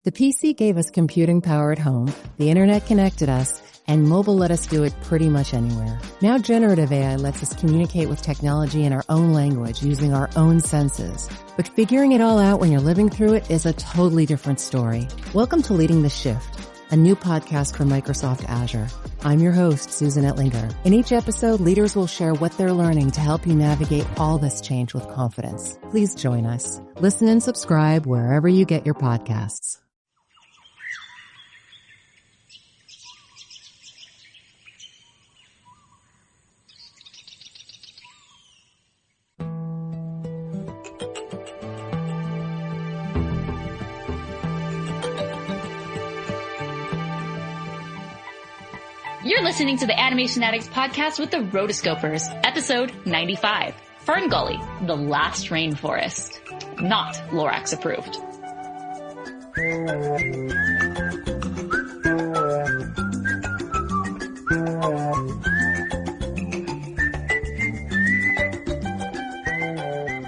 The PC gave us computing power at home, the internet connected us, and mobile let us do it pretty much anywhere. Now generative AI lets us communicate with technology in our own language using our own senses. But figuring it all out when you're living through it is a totally different story. Welcome to Leading the Shift, a new podcast from Microsoft Azure. I'm your host, Susan Ettlinger. In each episode, leaders will share what they're learning to help you navigate all this change with confidence. Please join us. Listen and subscribe wherever you get your podcasts. You're listening to the Animation Addicts podcast with the Rotoscopers, episode 95, FernGully, the Last Rainforest. Not Lorax approved.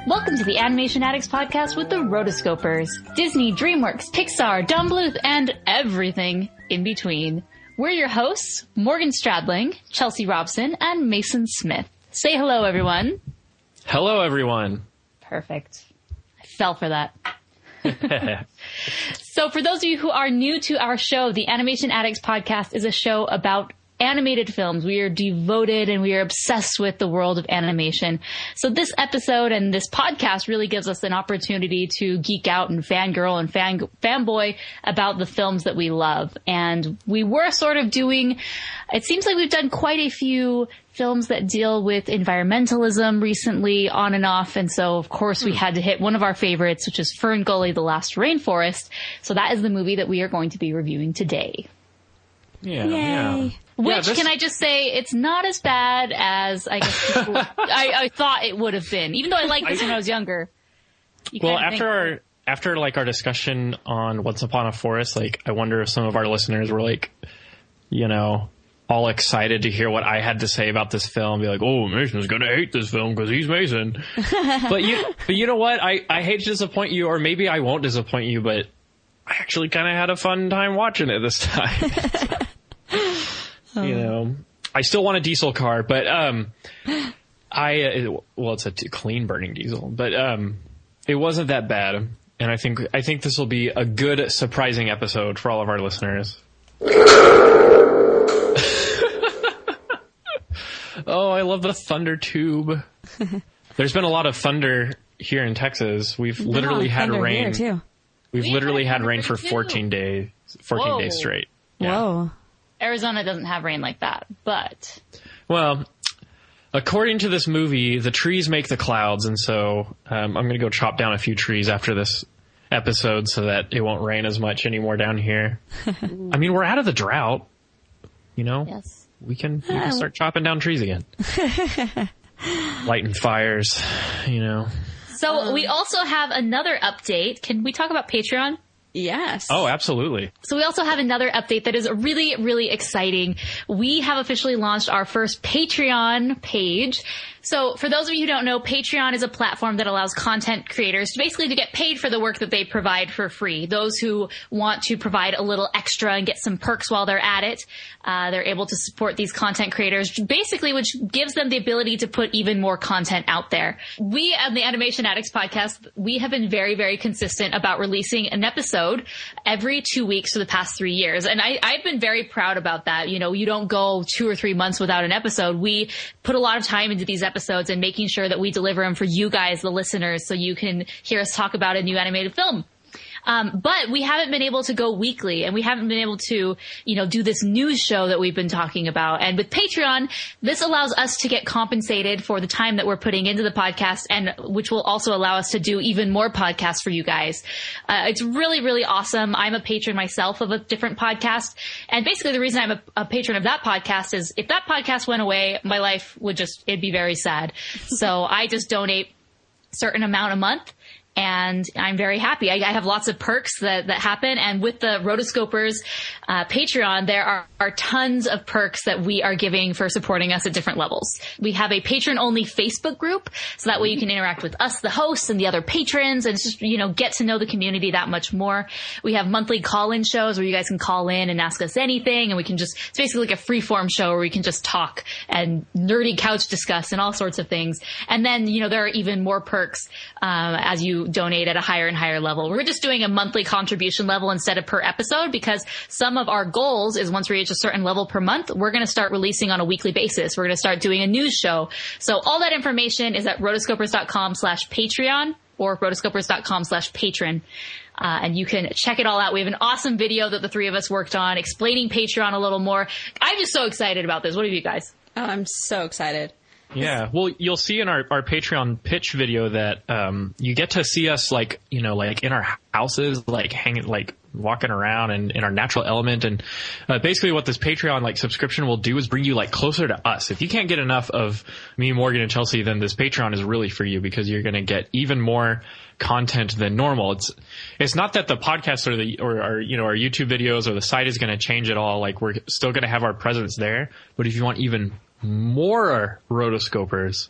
Welcome to the Animation Addicts podcast with the Rotoscopers. Disney, DreamWorks, Pixar, Don Bluth, and everything in between. We're your hosts, Morgan Stradling, Chelsea Robson, and Mason Smith. Say hello, everyone. Hello, everyone. Perfect. I fell for that. So for those of you who are new to our show, the Animation Addicts podcast is a show about animated films. We are devoted and we are obsessed with the world of animation. So this episode and this podcast really gives us an opportunity to geek out and fangirl and fanboy about the films that we love. And we were sort of doing, it seems like we've done quite a few films that deal with environmentalism recently on and off. And so, of course, we had to hit one of our favorites, which is FernGully, the Last Rainforest. So that is the movie that we are going to be reviewing today. Yeah. Which, can I just say, it's not as bad as I guess people, I thought it would have been. Even though I liked this when I was younger. Well, after our discussion on Once Upon a Forest, I wonder if some of our listeners were all excited to hear what I had to say about this film. Be like, oh, Mason's gonna hate this film because he's Mason. but you know what? I hate to disappoint you, or maybe I won't disappoint you, but I actually kind of had a fun time watching it this time. I still want a diesel car, but it's a clean burning diesel, but it wasn't that bad, and I think this will be a good, surprising episode for all of our listeners. Oh, I love the thunder tube. There's been a lot of thunder here in Texas. We've literally had rain. We've literally had rain for 14 days straight. Yeah. Whoa. Arizona doesn't have rain like that, but... Well, according to this movie, the trees make the clouds, and so I'm going to go chop down a few trees after this episode so that it won't rain as much anymore down here. I mean, we're out of the drought, Yes. We can start chopping down trees again. Lighting fires, So we also have another update. Can we talk about Patreon? Yes. Oh, absolutely. So we also have another update that is really, really exciting. We have officially launched our first Patreon page. So for those of you who don't know, Patreon is a platform that allows content creators to get paid for the work that they provide for free. Those who want to provide a little extra and get some perks while they're at it, they're able to support these content creators, basically, which gives them the ability to put even more content out there. We at the Animation Addicts podcast, we have been very, very consistent about releasing an episode every 2 weeks for the past 3 years. And I've been very proud about that. You don't go 2 or 3 months without an episode. We put a lot of time into these episodes and making sure that we deliver them for you guys, the listeners, so you can hear us talk about a new animated film. But we haven't been able to go weekly, and we haven't been able to, do this news show that we've been talking about. And with Patreon, this allows us to get compensated for the time that we're putting into the podcast, and which will also allow us to do even more podcasts for you guys. It's really, really awesome. I'm a patron myself of a different podcast. And basically the reason I'm a patron of that podcast is if that podcast went away, my life would it'd be very sad. So I just donate a certain amount a month. and I'm very happy. I have lots of perks that happen. And with the Rotoscopers Patreon, there are tons of perks that we are giving for supporting us at different levels. We have a patron-only Facebook group, so that way you can interact with us, the hosts, and the other patrons, and just, get to know the community that much more. We have monthly call-in shows where you guys can call in and ask us anything, and we can it's basically like a free-form show where we can just talk and nerdy couch discuss and all sorts of things. And then, there are even more perks as you donate at a higher and higher level. We're just doing a monthly contribution level instead of per episode, because some of our goals is once we reach a certain level per month, we're going to start releasing on a weekly basis. We're going to start doing a news show. So all that information is at rotoscopers.com/Patreon or rotoscopers.com/patron. And you can check it all out. We have an awesome video that the three of us worked on explaining Patreon a little more. I'm just so excited about this. What are you guys? Oh, I'm so excited. Yeah, well, you'll see in our Patreon pitch video that you get to see us like in our houses, like hanging, like walking around and in our natural element. And basically what this Patreon subscription will do is bring you closer to us. If you can't get enough of me, Morgan, and Chelsea, then this Patreon is really for you, because you're going to get even more content than normal. It's not that the podcast or our YouTube videos or the site is going to change at all. We're still going to have our presence there. But if you want even more Rotoscopers,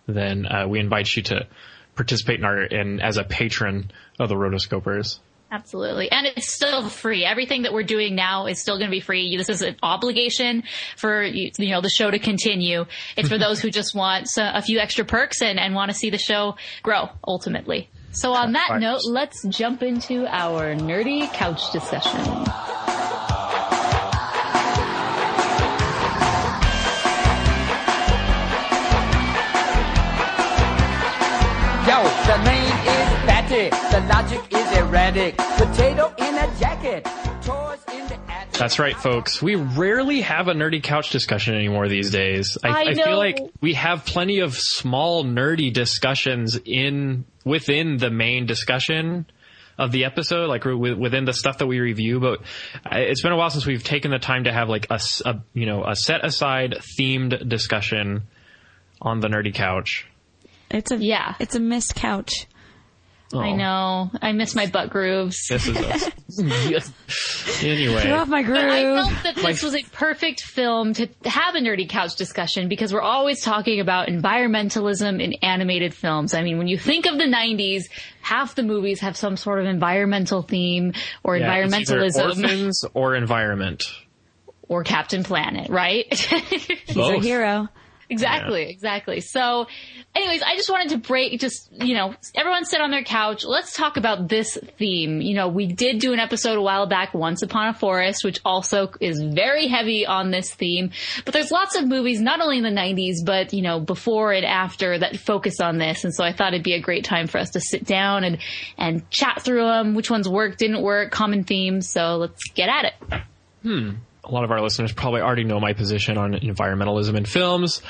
then we invite you to participate in as a patron of the Rotoscopers. Absolutely. And it's still free. Everything that we're doing now is still going to be free. This is an obligation for the show to continue. It's for those who just want a few extra perks and want to see the show grow ultimately. So on that note, let's jump into our nerdy couch discussion. Yo, the name is Batty. The logic is erratic. Potato in a jacket. Toys in the attic. That's right, folks. We rarely have a nerdy couch discussion anymore these days. I feel like we have plenty of small nerdy discussions within the main discussion of the episode, within the stuff that we review. But it's been a while since we've taken the time to have a set aside themed discussion on the nerdy couch. It's a missed couch. Oh. I know. I miss my butt grooves. This is us. Anyway. Get off my groove. But I felt that this was a perfect film to have a nerdy couch discussion, because we're always talking about environmentalism in animated films. I mean, when you think of the 90s, half the movies have some sort of environmental theme or environmentalism. It's either orphans or environment. Or Captain Planet, right? He's a hero. Exactly. So anyways, I just wanted to everyone sit on their couch. Let's talk about this theme. We did do an episode a while back, Once Upon a Forest, which also is very heavy on this theme. But there's lots of movies, not only in the 90s, but, before and after, that focus on this. And so I thought it'd be a great time for us to sit down and chat through them, which ones worked, didn't work, common themes. So let's get at it. A lot of our listeners probably already know my position on environmentalism in films,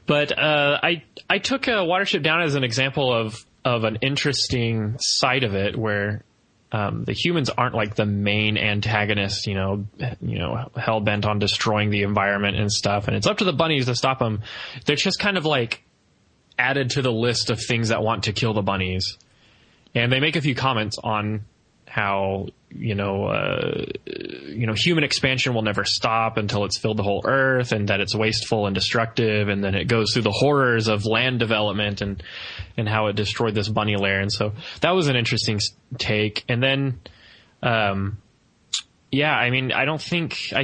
but I took Watership Down as an example of an interesting side of it, where the humans aren't the main antagonist, hell bent on destroying the environment and stuff, and it's up to the bunnies to stop them. They're just kind of added to the list of things that want to kill the bunnies, and they make a few comments on how human expansion will never stop until it's filled the whole earth, and that it's wasteful and destructive, and then it goes through the horrors of land development and how it destroyed this bunny lair. And so that was an interesting take. And then I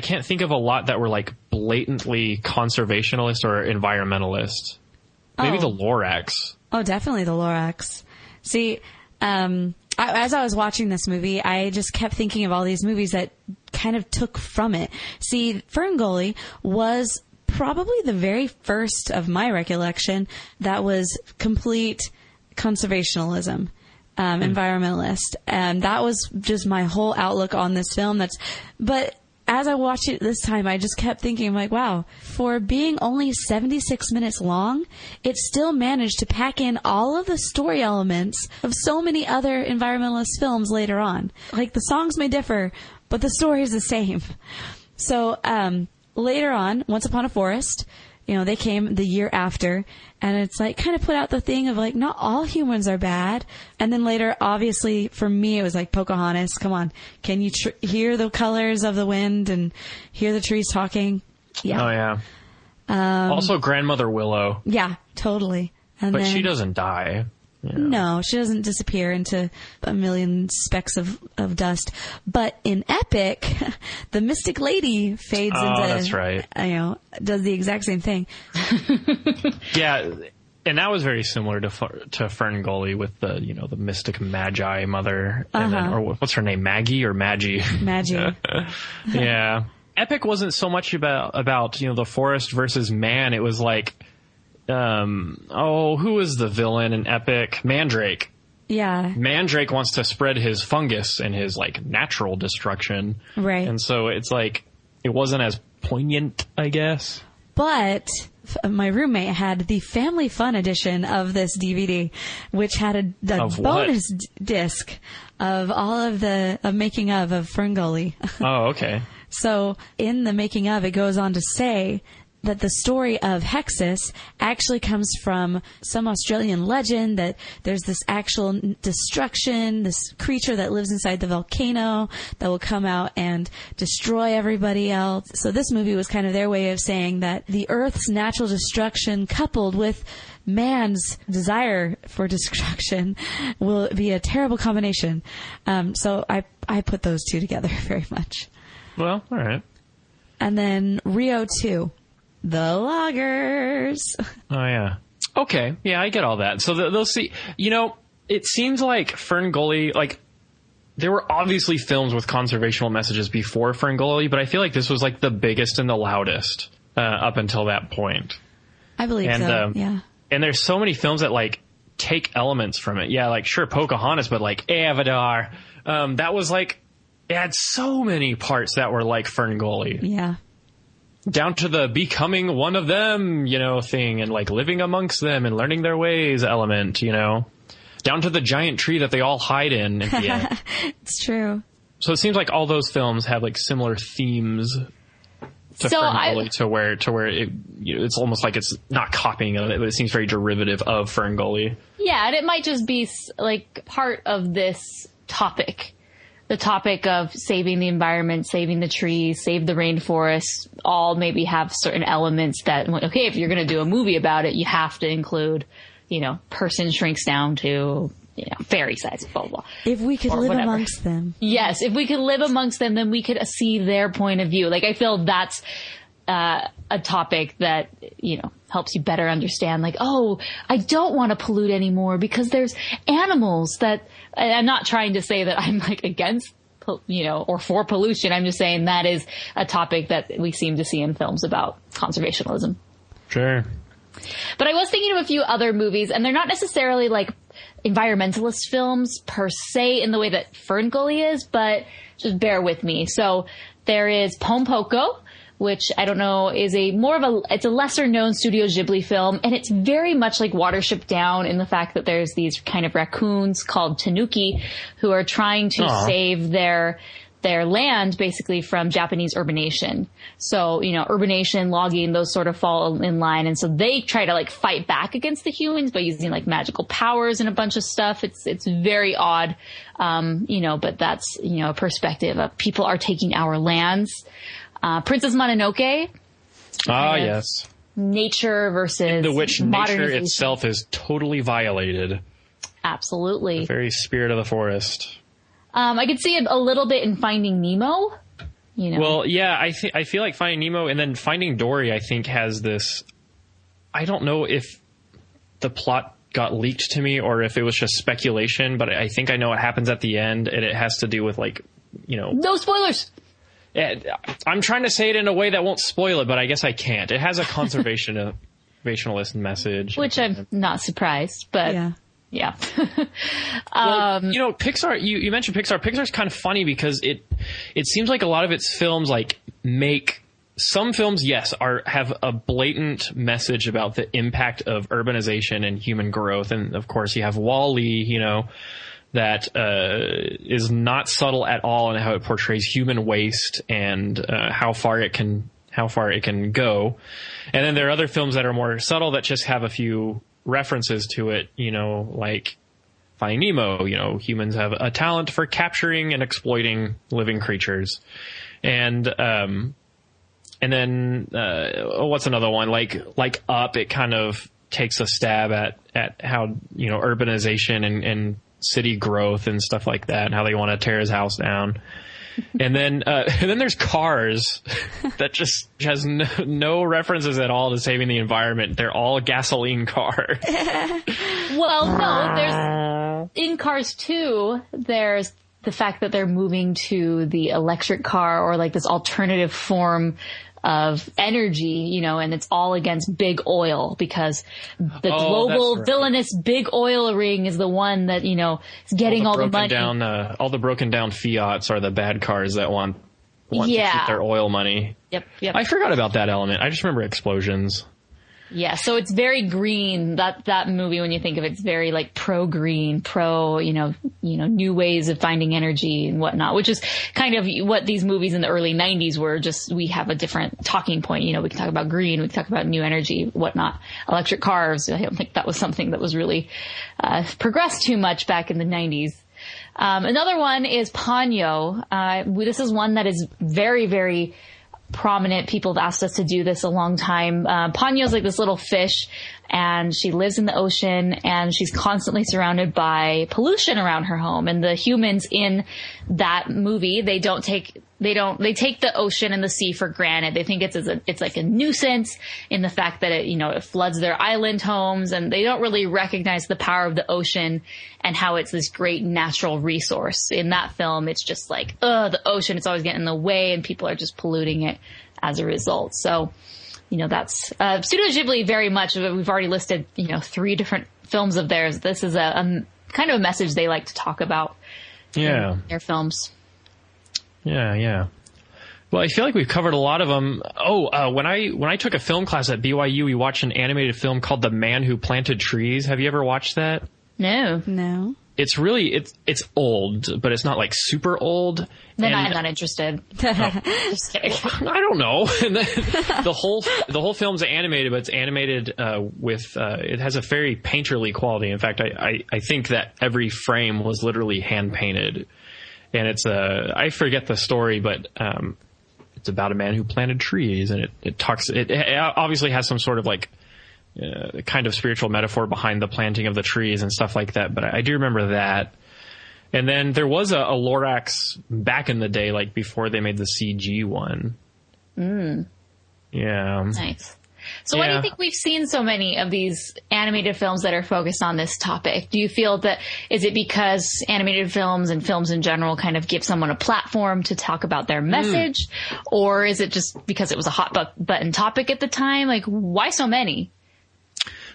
can't think of a lot that were blatantly conservationist or environmentalist. Maybe the Lorax. Oh, definitely the Lorax. See, as I was watching this movie, I just kept thinking of all these movies that kind of took from it. See, FernGully was probably the very first of my recollection that was complete conservationalism, environmentalist. And that was just my whole outlook on this film. But as I watched it this time, I just kept thinking, wow, for being only 76 minutes long, it still managed to pack in all of the story elements of so many other environmentalist films later on. The songs may differ, but the story is the same. So, later on, Once Upon a Forest they came the year after, and it's like kind of put out the thing of like, not all humans are bad. And then later, obviously, for me, it was like Pocahontas. Come on. Can you hear the colors of the wind and hear the trees talking? Yeah. Oh, yeah. Also, Grandmother Willow. Yeah, totally. But she doesn't die. No, she doesn't disappear into a million specks of dust. But in Epic, the Mystic Lady fades into... Oh, that's right. Does the exact same thing. Yeah, and that was very similar to FernGully with the, the Mystic Magi mother. And then, or what's her name, Maggie or Maggie? Maggie. Yeah. Epic wasn't so much about the forest versus man. It was like... who is the villain in Epic? Mandrake. Yeah. Mandrake wants to spread his fungus and his like natural destruction. Right. And so it's like, it wasn't as poignant, I guess. But my roommate had the family fun edition of this DVD, which had a bonus disc of all of the making of FernGully. Oh, okay. So in the making of, it goes on to say that the story of Hexxus actually comes from some Australian legend that there's this actual destruction, this creature that lives inside the volcano that will come out and destroy everybody else. So this movie was kind of their way of saying that the Earth's natural destruction coupled with man's desire for destruction will be a terrible combination. So I put those two together very much. Well, all right. And then Rio 2. The loggers. Oh, yeah. Okay. Yeah, I get all that. So they'll see, it seems like FernGully, like, there were obviously films with conservational messages before FernGully, but I feel like this was like the biggest and the loudest up until that point. I believe so, yeah. And there's so many films that like take elements from it. Yeah, like sure, Pocahontas, but like Avatar. That was like, it had so many parts that were like FernGully. Yeah. Down to the becoming one of them, thing, and like living amongst them and learning their ways element, down to the giant tree that they all hide in at the end. It's true. So it seems like all those films have like similar themes to FernGully to where it, it's almost like it's not copying of it, but it seems very derivative of FernGully. Yeah, and it might just be like part of this topic. The topic of saving the environment, saving the trees, save the rainforest, all maybe have certain elements that, okay, if you're going to do a movie about it, you have to include, person shrinks down to, fairy size, blah, blah, blah. If we could live amongst them. Yes, if we could live amongst them, then we could see their point of view. Like, I feel that's a topic that, helps you better understand, like, oh, I don't want to pollute anymore because there's animals that, I'm not trying to say that I'm like against, or for pollution. I'm just saying that is a topic that we seem to see in films about conservationism. Sure. But I was thinking of a few other movies, and they're not necessarily like environmentalist films per se in the way that FernGully is, but just bear with me. So there is Pompoko, which I don't know is it's a lesser known Studio Ghibli film. And it's very much like Watership Down in the fact that there's these kind of raccoons called tanuki who are trying to save their land basically from Japanese urbanation. So, urbanation, logging, those sort of fall in line. And so they try to like fight back against the humans by using like magical powers and a bunch of stuff. It's very odd. But that's, a perspective of people are taking our lands. Princess Mononoke. Ah, yes. Nature versus in the which nature itself is totally violated. Absolutely. The very spirit of the forest. I could see it a little bit in Finding Nemo. Well, yeah, I feel like Finding Nemo and then Finding Dory, I think, has this. I don't know if the plot got leaked to me or if it was just speculation, but I think I know what happens at the end, and it has to do with like, No spoilers. I'm trying to say it in a way that won't spoil it, but I guess I can't. It has a conservationist message. Which I'm not surprised, but yeah. Well, Pixar, you mentioned Pixar. Pixar's kind of funny because it seems like a lot of its films like some films, yes, have a blatant message about the impact of urbanization and human growth. And of course you have WALL-E, that is not subtle at all in how it portrays human waste and how far it can how far it can go. And then there are other films that are more subtle that just have a few references to it, you know, like Finding Nemo. You know, humans have a talent for capturing and exploiting living creatures. And then what's another one? Like Up, it kind of takes a stab at how, you know, urbanization and city growth and stuff like that, and how they want to tear his house down. And then there's Cars that just has no references at all to saving the environment. They're all gasoline cars. Well, no, there's in Cars 2, there's the fact that they're moving to the electric car, or like this alternative form of energy, you know, and it's all against big oil, because the global villainous big oil ring is the one that, you know, is getting all the money. All the broken down Fiats are the bad cars that want to keep their oil money. Yep. I forgot about that element. I just remember explosions. Yeah, so it's very green. That movie, when you think of it, it's very like pro-green, you know, new ways of finding energy and whatnot, which is kind of what these movies in the early 90s were. Just, we have a different talking point. You know, we can talk about green, we can talk about new energy, whatnot. Electric cars, I don't think that was something that was really progressed too much back in the 90s. Another one is Ponyo. This is one that is very, very prominent. People have asked us to do this a long time. Ponyo's like this little fish, and she lives in the ocean, and she's constantly surrounded by pollution around her home. And the humans in that movie, they take the ocean and the sea for granted. They think it's like a nuisance in the fact that it floods their island homes, and they don't really recognize the power of the ocean and how it's this great natural resource. In that film, it's just like, the ocean, it's always getting in the way, and people are just polluting it as a result. So, that's Studio Ghibli very much. We've already listed, 3 different films of theirs. This is a kind of a message they like to talk about in their films. Yeah. Well, I feel like we've covered a lot of them. When I took a film class at BYU, we watched an animated film called The Man Who Planted Trees. Have you ever watched that? No. It's it's old, but it's not like super old. Then I'm not interested. Just kidding. I don't know. And the whole film's animated, but it's animated with it has a very painterly quality. In fact, I think that every frame was literally hand painted. And it's I forget the story, but it's about a man who planted trees, and it obviously has some sort of like kind of spiritual metaphor behind the planting of the trees and stuff like that. But I do remember that. And then there was a Lorax back in the day, like before they made the CG one. Yeah. Nice. So why do you think we've seen so many of these animated films that are focused on this topic? Do you feel that, is it because animated films and films in general kind of give someone a platform to talk about their message? Or is it just because it was a hot button topic at the time? Like, why so many?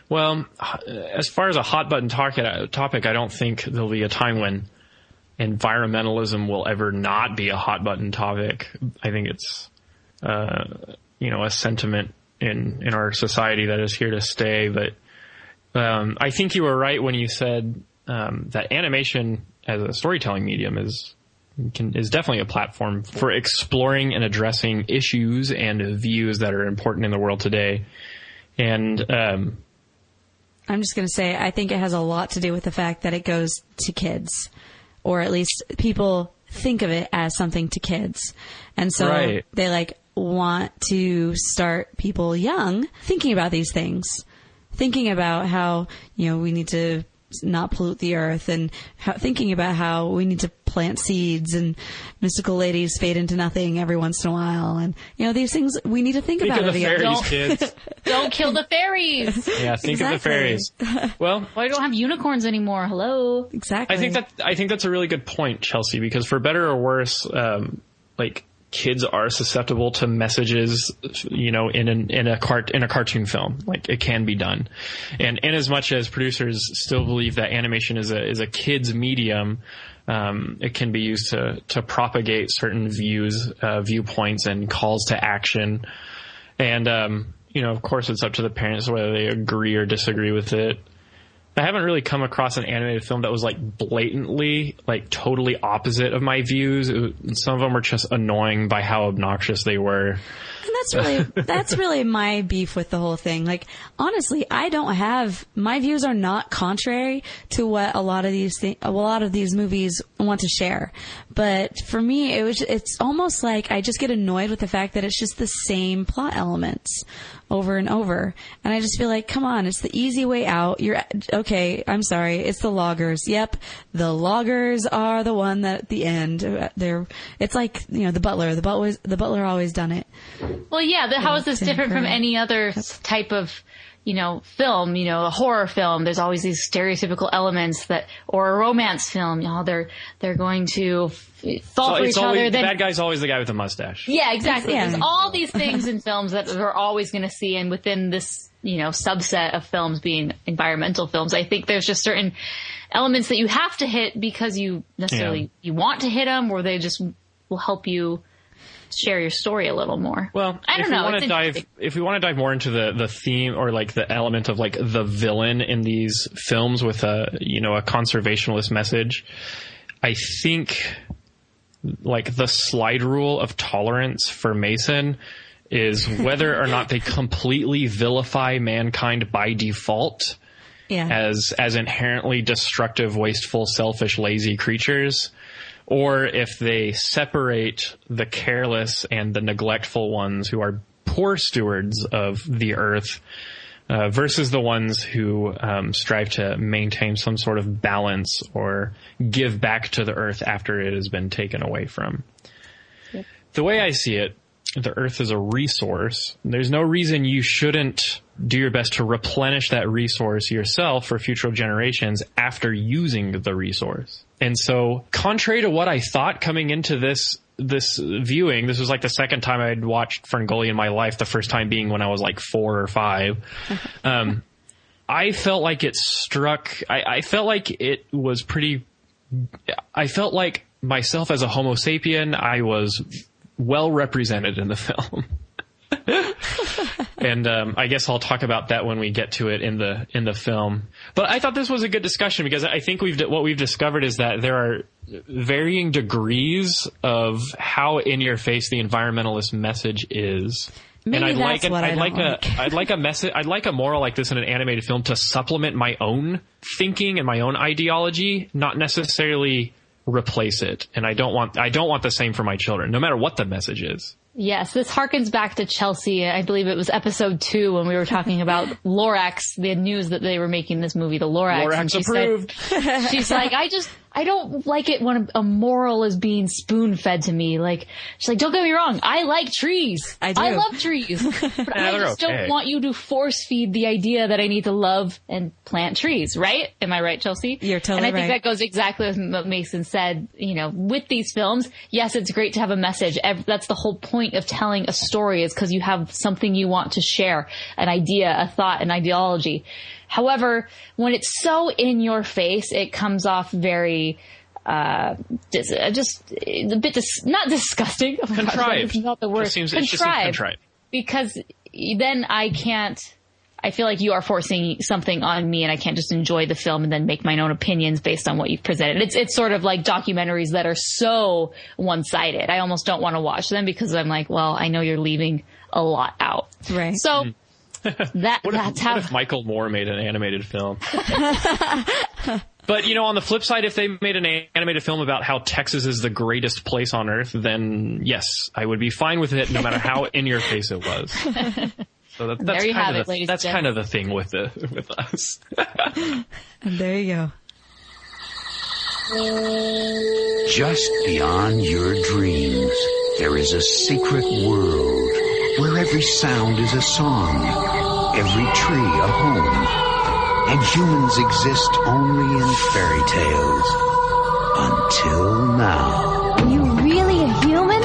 Well, as far as a hot button topic, I don't think there'll be a time when environmentalism will ever not be a hot button topic. I think it's, a sentiment in our society that is here to stay. But I think you were right when you said that animation as a storytelling medium is definitely a platform for exploring and addressing issues and views that are important in the world today. And I'm just going to say, I think it has a lot to do with the fact that it goes to kids, or at least people think of it as something to kids. And so they want to start people young thinking about these things, thinking about how, we need to not pollute the earth, and thinking about how we need to plant seeds, and mystical ladies fade into nothing every once in a while. And, these things we need to think about. Think of the fairies, kids. Don't kill the fairies. Yeah, think of the fairies. Well, why don't have unicorns anymore? Hello. Exactly. I think that's a really good point, Chelsea, because for better or worse, kids are susceptible to messages, in a cartoon film. Like, it can be done. And in as much as producers still believe that animation is a kid's medium, it can be used to propagate certain viewpoints and calls to action. And, of course it's up to the parents whether they agree or disagree with it. I haven't really come across an animated film that was blatantly, totally opposite of my views. Some of them were just annoying by how obnoxious they were. And that's really my beef with the whole thing. Like, honestly, my views are not contrary to what a lot of these movies want to share. But for me, it's almost like I just get annoyed with the fact that it's just the same plot elements over and over. And I just feel like, come on, it's the easy way out. Okay, I'm sorry, it's the loggers. Yep, the loggers are the one that at the end, it's like, the butler. The butler always done it. Well, yeah, how is this different from any other type of, film, a horror film? There's always these stereotypical elements or a romance film, they're going to fall for each other. The bad guy's always the guy with the mustache. Yeah, exactly. Yeah. There's all these things in films that we're always going to see, and within this, subset of films being environmental films, I think there's just certain elements that you have to hit because you necessarily you want to hit them, or they just will help you share your story a little more. Well, I don't know. If we want to dive more into the theme or like the element of like the villain in these films with a conservationist message, I think like the slide rule of tolerance for Mason is whether or not they completely vilify mankind by default as inherently destructive, wasteful, selfish, lazy creatures, or if they separate the careless and the neglectful ones who are poor stewards of the earth versus the ones who strive to maintain some sort of balance or give back to the earth after it has been taken away from. Yep. The way I see it, the earth is a resource. There's no reason you shouldn't do your best to replenish that resource yourself for future generations after using the resource. And so, contrary to what I thought coming into this viewing, this was like the second time I'd watched FernGully in my life, the first time being when I was like 4 or 5. I felt like it struck, I felt like it was pretty, I felt like myself as a Homo sapien, I was well represented in the film. And I guess I'll talk about that when we get to it in the film. But I thought this was a good discussion because I think what we've discovered is that there are varying degrees of how in your face the environmentalist message is. Maybe and I'd like a moral like this in an animated film to supplement my own thinking and my own ideology, not necessarily replace it. And I don't want the same for my children, no matter what the message is. Yes, this harkens back to Chelsea. I believe it was episode 2 when we were talking about Lorax, the news that they were making this movie, the Lorax. Lorax approved. She's like, I don't like it when a moral is being spoon-fed to me. Like, she's like, don't get me wrong, I like trees. I do. I love trees. But I just don't want you to force-feed the idea that I need to love and plant trees, right? Am I right, Chelsea? You're totally right. And I think that goes exactly with what Mason said. With these films, yes, it's great to have a message. That's the whole point of telling a story, is because you have something you want to share, an idea, a thought, an ideology. However, when it's so in your face, it comes off very, just a bit, not disgusting. Oh contrived. God, that's not the word. It just seems contrived. Because then I feel like you are forcing something on me and I can't just enjoy the film and then make my own opinions based on what you've presented. It's sort of like documentaries that are so one-sided. I almost don't want to watch them because I'm like, well, I know you're leaving a lot out. Right. So, what if Michael Moore made an animated film? But, on the flip side, if they made an animated film about how Texas is the greatest place on earth, then yes, I would be fine with it no matter how in your face it was. So that's kind of the thing with us. And there you go. Just beyond your dreams, there is a secret world where every sound is a song, every tree a home, and humans exist only in fairy tales. Until now. Are you really a human?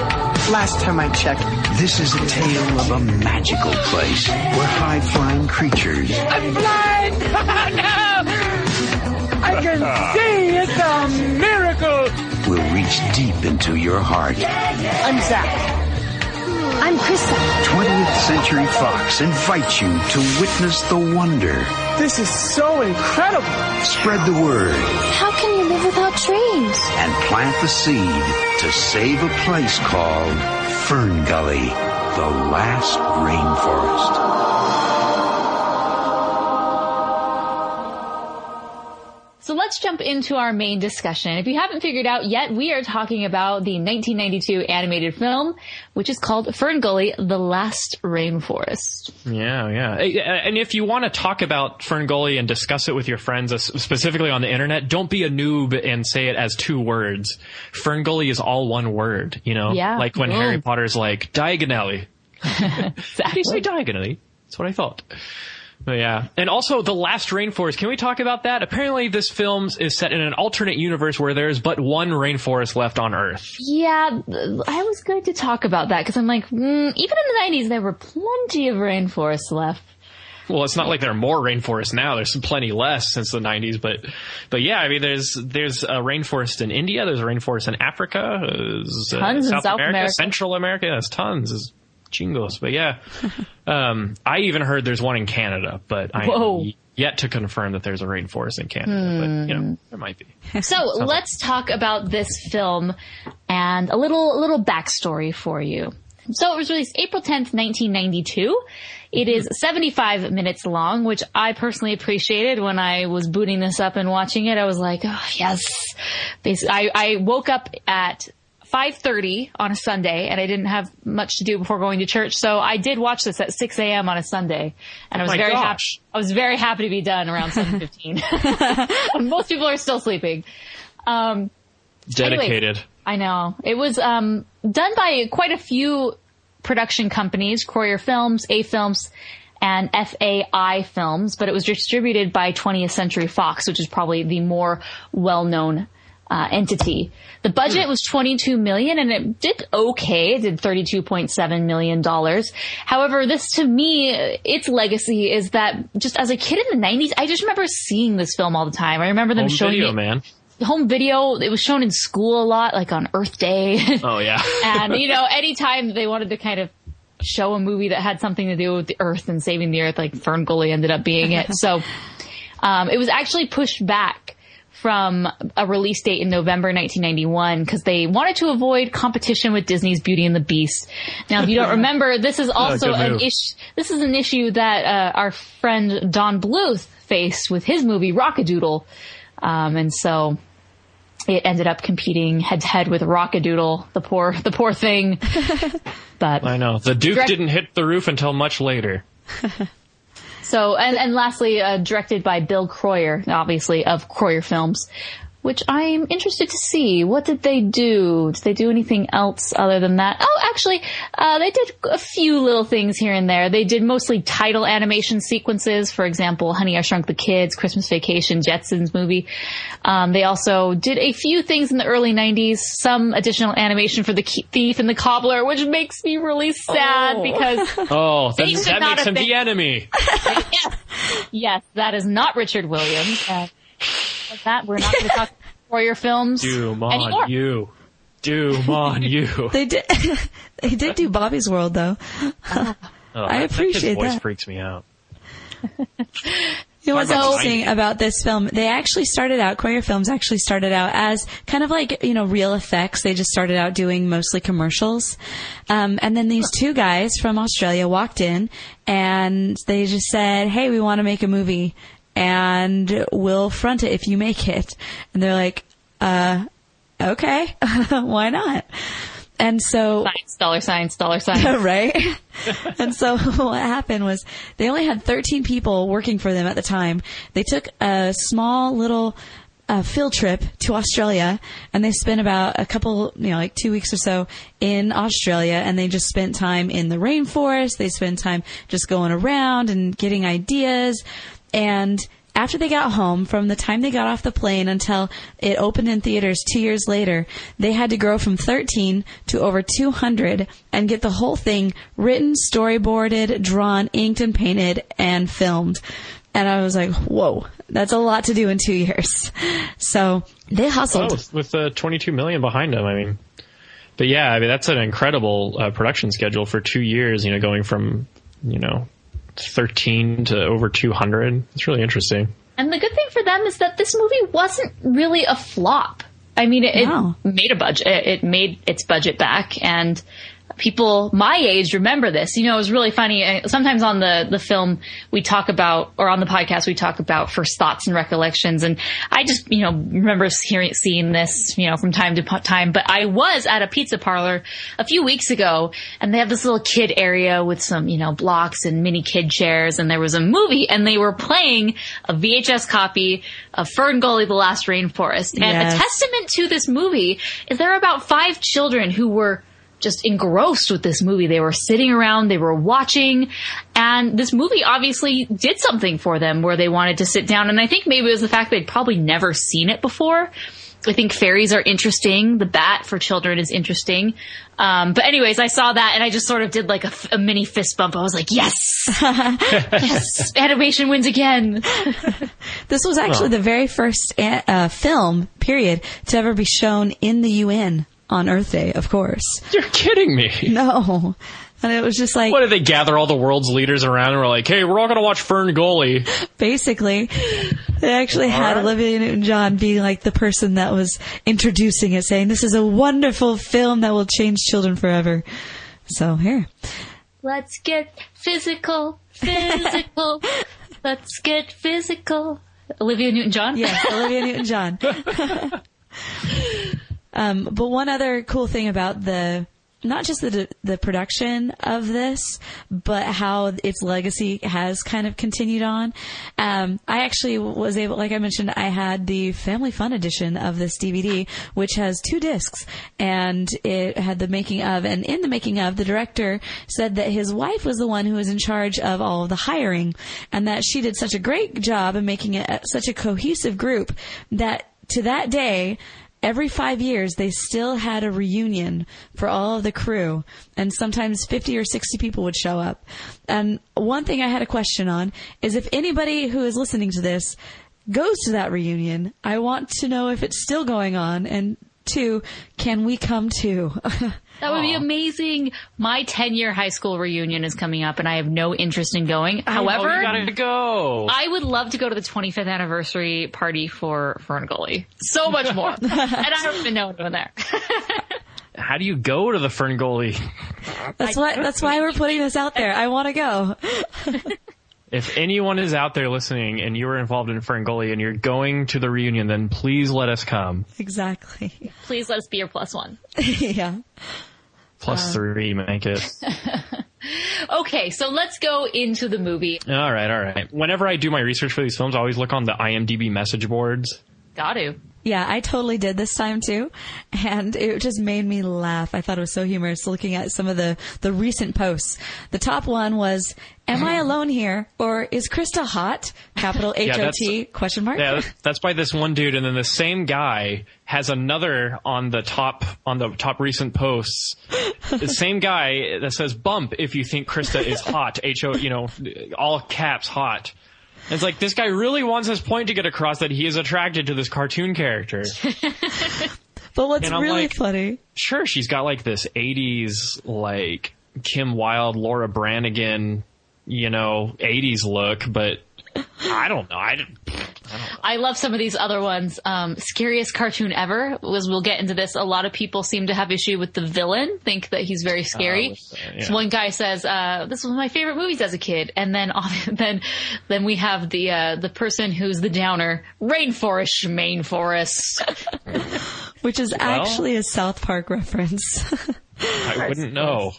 Last time I checked. This is a tale of a magical place where high-flying creatures... I'm blind! No! I can see! It's a miracle! ...will reach deep into your heart. I'm Zach. I'm Crysta. 20th Century Fox invites you to witness the wonder. This is so incredible! Spread the word. How can you live without trees? And plant the seed to save a place called FernGully. The Last Rainforest. So let's jump into our main discussion. If you haven't figured out yet, we are talking about the 1992 animated film, which is called FernGully, The Last Rainforest. Yeah. And if you want to talk about FernGully and discuss it with your friends, specifically on the internet, don't be a noob and say it as 2 words. FernGully is all one word, you know? Yeah. Like when Harry Potter's like, diagonally. Exactly. Did you say diagonally? That's what I thought. But yeah. And also, The Last Rainforest. Can we talk about that? Apparently, this film is set in an alternate universe where there's but one rainforest left on Earth. Yeah, I was going to talk about that because I'm like, even in the 90s, there were plenty of rainforests left. Well, it's not like there are more rainforests now. There's plenty less since the 90s. But yeah, I mean, there's a rainforest in India. There's a rainforest in Africa. There's tons in South America. Central America. There's tons. There's chingos. But yeah, I even heard there's one in Canada, but I am yet to confirm that there's a rainforest in Canada. But you know, there might be. So let's talk about this film and a little backstory for you. So it was released April 10th, 1992. It is 75 minutes long, which I personally appreciated when I was booting this up and watching it. I was like, oh, yes. I woke up at 5:30 on a Sunday, and I didn't have much to do before going to church. So I did watch this at 6 a.m. on a Sunday, and I was very happy. I was very happy to be done around 7:15. Most people are still sleeping. Dedicated. Anyways, I know. It was done by quite a few production companies, Croyer Films, A Films, and FAI Films, but it was distributed by 20th Century Fox, which is probably the more well-known entity. The budget was $22 million, and it did okay. It did $32.7 million. However, this, to me, its legacy is that just as a kid in the 90s, I just remember seeing this film all the time. I remember them showing video, it. Man. Home video, it was shown in school a lot, like on Earth Day. Oh, yeah. And, you know, anytime they wanted to kind of show a movie that had something to do with the Earth and saving the Earth, like FernGully ended up being it. So it was actually pushed back from a release date in November 1991 because they wanted to avoid competition with Disney's Beauty and the Beast. Now, if you don't remember, this is also an issue. This is an issue that our friend Don Bluth faced with his movie Rockadoodle. And so it ended up competing head to head with Rockadoodle, the poor thing. But I know the Duke didn't hit the roof until much later. So, and lastly, directed by Bill Croyer, obviously of Croyer Films, which I'm interested to see. What did they do? Did they do anything else other than that? Oh, actually, they did a few little things here and there. They did mostly title animation sequences. For example, Honey, I Shrunk the Kids, Christmas Vacation, Jetsons movie. They also did a few things in the early 90s, some additional animation for The Thief and the Cobbler, which makes me really sad because... Oh, that makes him the enemy. Yes, that is not Richard Williams. That we're not going to talk Croyer Films Doom anymore. On you. Doom on you. They did do Bobby's World though. I appreciate that. His voice freaks me out. You know what's interesting about this film? Croyer Films actually started out as kind of like, you know, real effects. They just started out doing mostly commercials. And then these two guys from Australia walked in and they just said, hey, we want to make a movie. And we'll front it if you make it. And they're like, okay, why not? And so... $signs. Right? And so what happened was they only had 13 people working for them at the time. They took a small little field trip to Australia, and they spent about a couple, you know, like 2 weeks or so in Australia, and they just spent time in the rainforest. They spent time just going around and getting ideas. And after they got home, from the time they got off the plane until it opened in theaters 2 years later, they had to grow from 13 to over 200 and get the whole thing written, storyboarded, drawn, inked, and painted, and filmed. And I was like, whoa, that's a lot to do in 2 years. So they hustled. Oh, with the $22 million behind them, I mean. But yeah, I mean, that's an incredible production schedule for 2 years, you know, going from, you know, 13 to over 200. It's really interesting. And the good thing for them is that this movie wasn't really a flop. I mean, it made a budget. It made its budget back, and people my age remember this. You know, it was really funny. Sometimes on the film we talk about, or on the podcast we talk about first thoughts and recollections. And I just, you know, remember seeing this, you know, from time to time. But I was at a pizza parlor a few weeks ago, and they have this little kid area with some, you know, blocks and mini kid chairs. And there was a movie, and they were playing a VHS copy of FernGully, The Last Rainforest. And a testament to this movie is there are about 5 children who were just engrossed with this movie. They were sitting around, they were watching, and this movie obviously did something for them where they wanted to sit down. And I think maybe it was the fact they'd probably never seen it before. I think fairies are interesting. The bat for children is interesting. But anyways, I saw that and I just sort of did like a mini fist bump. I was like, yes, yes, animation wins again. This was actually the very first film, period, to ever be shown in the UN. On Earth Day, of course. You're kidding me. No. And it was just like... What, did they gather all the world's leaders around and were like, hey, we're all going to watch FernGully? Basically. They actually had Olivia Newton-John being like the person that was introducing it, saying, this is a wonderful film that will change children forever. So, here. Let's get physical. Let's get physical. Olivia Newton-John? Yes, Olivia Newton-John. But one other cool thing about not just the production of this, but how its legacy has kind of continued on. I actually was able, like I mentioned, I had the Family Fun edition of this DVD, which has 2 discs, and it had the making of, and in the making of, the director said that his wife was the one who was in charge of all of the hiring, and that she did such a great job in making it such a cohesive group that to that day, every 5 years, they still had a reunion for all of the crew, and sometimes 50 or 60 people would show up. And one thing I had a question on is if anybody who is listening to this goes to that reunion, I want to know if it's still going on, and 2, can we come too? That would be amazing. My 10-year high school reunion is coming up, and I have no interest in going. However, you gotta go. I would love to go to the 25th anniversary party for FernGully. So much more. And I don't even know anyone there. How do you go to the FernGully? That's why we're putting this out there. I want to go. If anyone is out there listening and you were involved in FernGully and you're going to the reunion, then please let us come. Exactly. Please let us be your +1. Yeah. +3, make it. Okay, so let's go into the movie. All right. Whenever I do my research for these films, I always look on the IMDb message boards. Got to. Yeah, I totally did this time too, and it just made me laugh. I thought it was so humorous looking at some of the recent posts. The top one was, am I alone here, or is Crysta hot? Capital H-O-T, question mark? Yeah, that's by this one dude, and then the same guy has another on the top recent posts. The same guy that says, bump if you think Crysta is hot, all caps hot. It's like, this guy really wants his point to get across that he is attracted to this cartoon character. But what's really funny... Sure, she's got like this 80s, like, Kim Wilde, Laura Branigan, 80s look, but I don't know. I don't know. I love some of these other ones. Scariest cartoon ever we'll get into this. A lot of people seem to have issue with the villain, think that he's very scary. So one guy says, this was one of my favorite movies as a kid. And then we have the person who's the downer, Rainforest, Main Forest. Which is actually a South Park reference. I wouldn't know.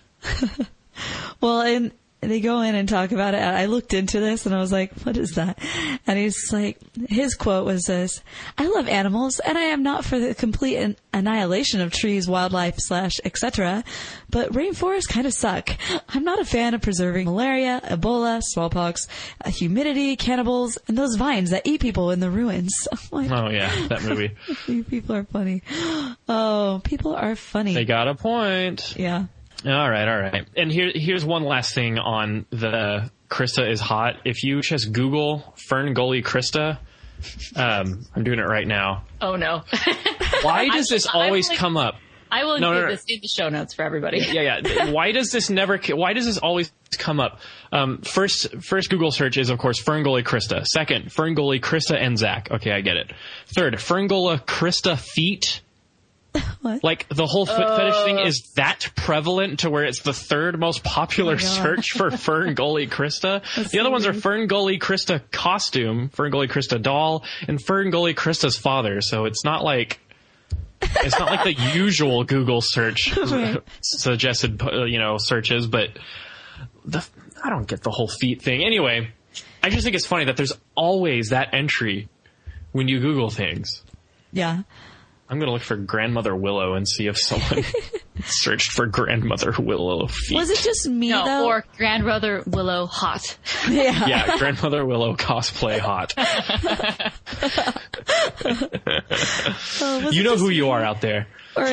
Well, and they go in and talk about it. I looked into this and I was like, what is that? And he's like, his quote was this: I love animals and I am not for the complete annihilation of trees, wildlife, etc. But rainforests kind of suck. I'm not a fan of preserving malaria, Ebola, smallpox, humidity, cannibals, and those vines that eat people in the ruins. Oh yeah, that movie. You people are funny. Oh, people are funny. They got a point. Yeah. All right. And here's one last thing on the Crysta is hot. If you just Google FernGully Crysta, I'm doing it right now. Oh no. Why does this always come up? I will include this in the show notes for everybody. Yeah. Why does this always come up? First Google search is, of course, FernGully Crysta. Second, FernGully Crysta and Zach. Okay, I get it. Third, FernGully Crysta feet. What? Like, the whole foot fetish thing is that prevalent to where it's the third most popular search for FernGully Crysta. The other ones are FernGully Crysta costume, FernGully Crysta doll, and FernGully Crysta's father. So it's not like the usual Google search suggested, searches, but I don't get the whole feet thing. Anyway, I just think it's funny that there's always that entry when you Google things. Yeah. I'm going to look for Grandmother Willow and see if someone searched for Grandmother Willow feet. Was it just me, though? Or Grandmother Willow hot. Yeah, Grandmother Willow cosplay hot. You know who you are out there. Or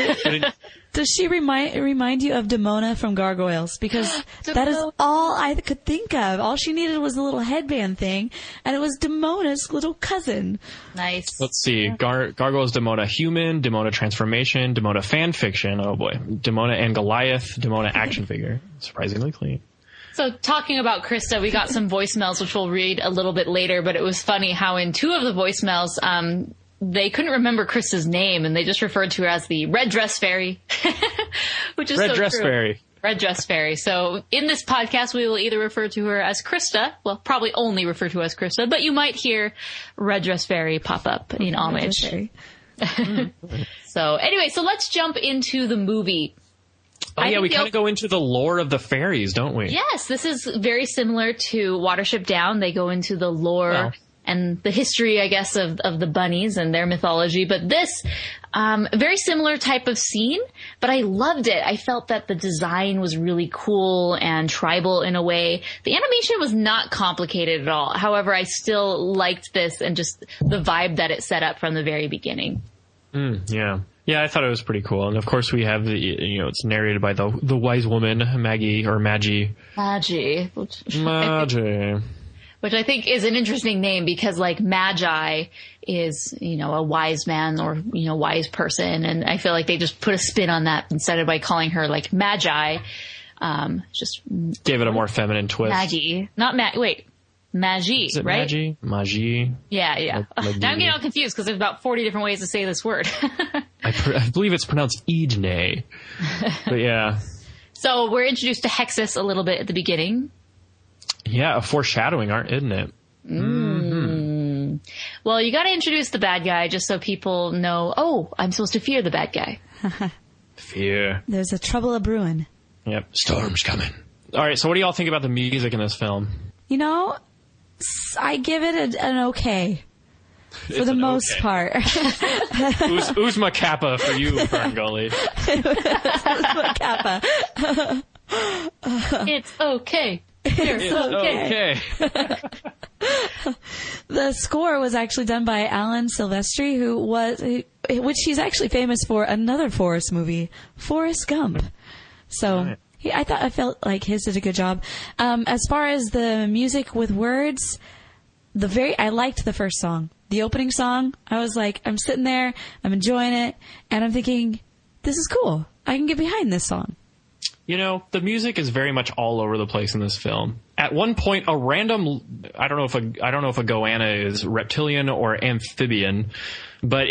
does she remind you of Demona from Gargoyles? Because that is all I could think of. All she needed was a little headband thing, and it was Demona's little cousin. Nice. Let's see. Gargoyles, Demona human, Demona transformation, Demona fan fiction. Oh boy. Demona and Goliath, Demona action figure. Surprisingly clean. So talking about Crysta, we got some voicemails, which we'll read a little bit later, but it was funny how in two of the voicemails, they couldn't remember Crysta's name, and they just referred to her as the Red Dress Fairy, which is Red so Dress true. Fairy. Red Dress Fairy. So in this podcast, we will either refer to her as Crysta, well, probably only refer to her as Crysta, but you might hear Red Dress Fairy pop up in homage. So anyway, so let's jump into the movie. Oh yeah, we kind of go into the lore of the fairies, don't we? Yes, this is very similar to Watership Down. They go into the lore and the history, I guess, of the bunnies and their mythology. But this, very similar type of scene, but I loved it. I felt that the design was really cool and tribal in a way. The animation was not complicated at all. However, I still liked this and just the vibe that it set up from the very beginning. Yeah. Yeah, I thought it was pretty cool. And of course we have it's narrated by the wise woman, Maggie. Magi. Which I think is an interesting name because like Magi is, a wise man or, wise person. And I feel like they just put a spin on that instead of by calling her like Magi. Just gave it a more feminine twist. Maggie. Not Magi, is it right? Magi. Yeah. Now I'm getting all confused because there's about 40 different ways to say this word. I believe it's pronounced Ejne. But yeah. So we're introduced to Hexxus a little bit at the beginning. Yeah, a foreshadowing, isn't it? Mm-hmm. Well, you got to introduce the bad guy just so people know, I'm supposed to fear the bad guy. Fear. There's a trouble a-brewing. Yep. Storm's coming. All right, so what do y'all think about the music in this film? I give it an okay. For the most part. Uzma Kappa for you, FernGully. Uzma Kappa. It's okay. It's okay. The score was actually done by Alan Silvestri, which he's actually famous for another Forrest movie, Forrest Gump. So I felt like his did a good job. As far as the music with words, I liked the first song. The opening song, I was like, I'm sitting there, I'm enjoying it, and I'm thinking, this is cool. I can get behind this song. The music is very much all over the place in this film. At one point, a random, I don't know if a goanna is reptilian or amphibian, but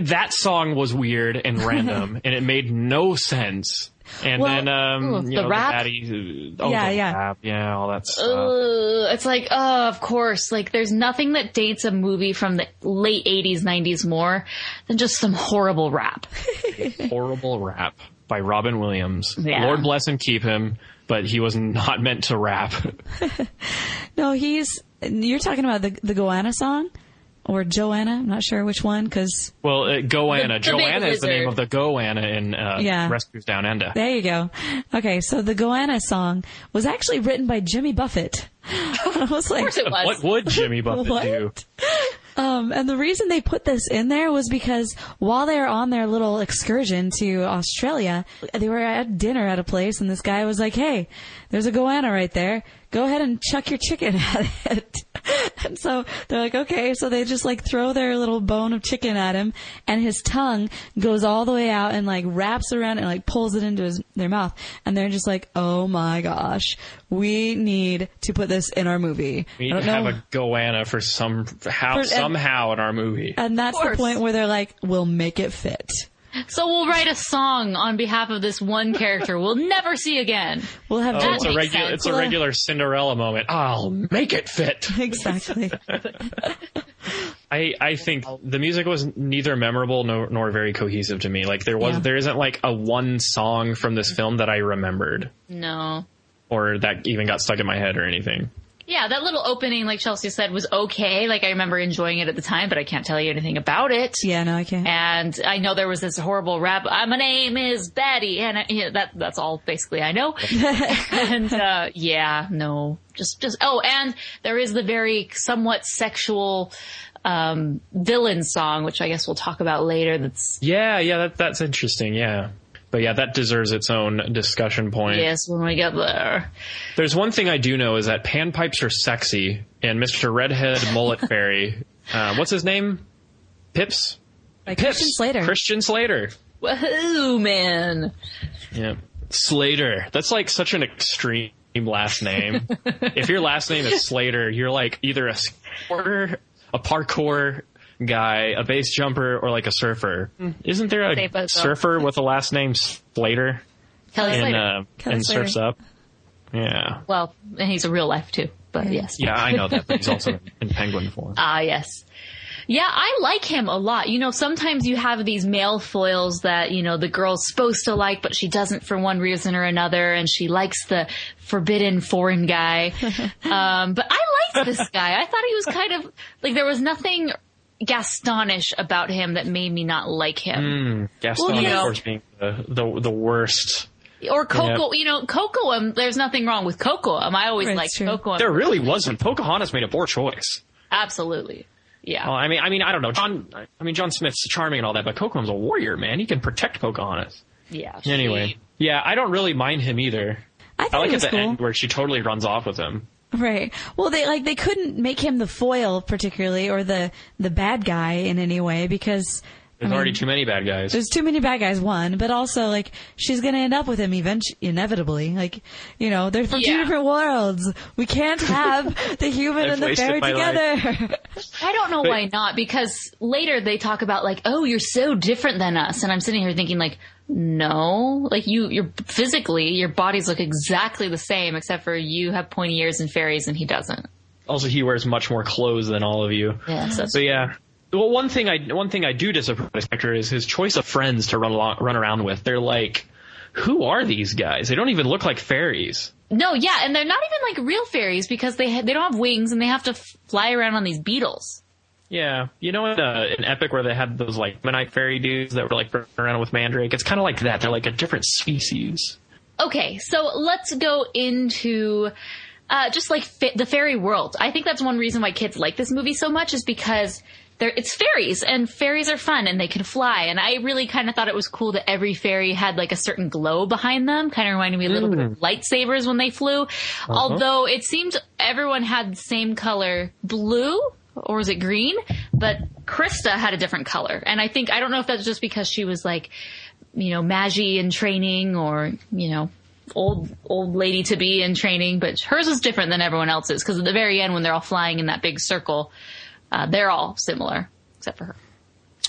that song was weird and random, and it made no sense. And then, the rap? Batty, rap, all that stuff. It's like, of course, like there's nothing that dates a movie from the late 80s, 90s more than just some horrible rap. Horrible rap by Robin Williams. Yeah. Lord bless and keep him, but he was not meant to rap. No, you're talking about the goanna song? Or Joanna, I'm not sure which one, because... Well, Goanna. The Joanna is the name of the goanna in Rescues Down Under. There you go. Okay, so the Goanna song was actually written by Jimmy Buffett. I was like, of course it was. What would Jimmy Buffett do? And the reason they put this in there was because while they were on their little excursion to Australia, they were at dinner at a place, and this guy was like, hey, there's a goanna right there. Go ahead and chuck your chicken at it. And so they're like, okay. So they just like throw their little bone of chicken at him, and his tongue goes all the way out and like wraps around and like pulls it into their mouth. And they're just like, oh my gosh, we need to put this in our movie. We need to have a goanna somehow in our movie. And that's the point where they're like, we'll make it fit. So we'll write a song on behalf of this one character we'll never see again. We'll have it's a regular Cinderella moment. I'll make it fit. Exactly. I think the music was neither memorable nor very cohesive to me. Like there isn't like a one song from this film that I remembered. No. Or that even got stuck in my head or anything. Yeah, that little opening, like Chelsea said, was okay. Like, I remember enjoying it at the time, but I can't tell you anything about it. Yeah, no, I can't. And I know there was this horrible rap. My name is Batty, and that's all basically I know. And and there is the very somewhat sexual villain song, which I guess we'll talk about later. That's interesting. Yeah. But yeah, that deserves its own discussion point. Yes, when we get there. There's one thing I do know is that panpipes are sexy, and Mr. Redhead Mullet Fairy, what's his name? Pips? Christian Slater. Woohoo, man. Yeah. Slater. That's like such an extreme last name. If your last name is Slater, you're like either a parkour guy, a base jumper, or like a surfer. Isn't there a surfer with a last name Slater? Kelly Slater. And Surf's Up. Yeah. Well, and he's a real life too, but yes. Yeah, I know that, but he's also in penguin form. Yes. Yeah, I like him a lot. You know, sometimes you have these male foils that, you know, the girl's supposed to like, but she doesn't for one reason or another, and she likes the forbidden foreign guy. But I liked this guy. I thought he was kind of, like, there was nothing Gastonish about him that made me not like him. Gaston, of course, being the worst. Or Coco, you know, Cocoam, there's nothing wrong with Cocoam. I always liked Cocoam. There really wasn't. Pocahontas made a poor choice. Absolutely. Yeah. Well, I mean, I don't know. John Smith's charming and all that, but Cocoam's a warrior, man. He can protect Pocahontas. Yeah. Anyway. Yeah, I don't really mind him either. I like at the end where she totally runs off with him. Right. Well, they couldn't make him the foil particularly, or the bad guy in any way, because there's already too many bad guys. There's too many bad guys, one, but also, like, she's gonna end up with him inevitably. Like, you know, they're from two different worlds. We can't have the human and the fairy together. I don't know why not, because later they talk about, like, oh, you're so different than us, and I'm sitting here thinking, like, no, like you're physically, your bodies look exactly the same, except for you have pointy ears and fairies and he doesn't. Also, he wears much more clothes than all of you. Yes, that's true. Yeah. Well, one thing I do disapprove of this character is his choice of friends to run around with. They're like, who are these guys? They don't even look like fairies. No, yeah, and they're not even like real fairies because they don't have wings and they have to fly around on these beetles. Yeah, you know, in Epic where they had those like Manite fairy dudes that were like running around with Mandrake, it's kind of like that. They're like a different species. Okay, so let's go into just like the fairy world. I think that's one reason why kids like this movie so much is because it's fairies, and fairies are fun and they can fly. And I really kind of thought it was cool that every fairy had like a certain glow behind them, kind of reminding me a little bit of lightsabers when they flew. Although it seemed everyone had the same color blue. Or was it green? But Crysta had a different color. And I don't know if that's just because she was like, you know, Magi in training or, you know, old lady to be in training. But hers was different than everyone else's. Because at the very end when they're all flying in that big circle, they're all similar except for her.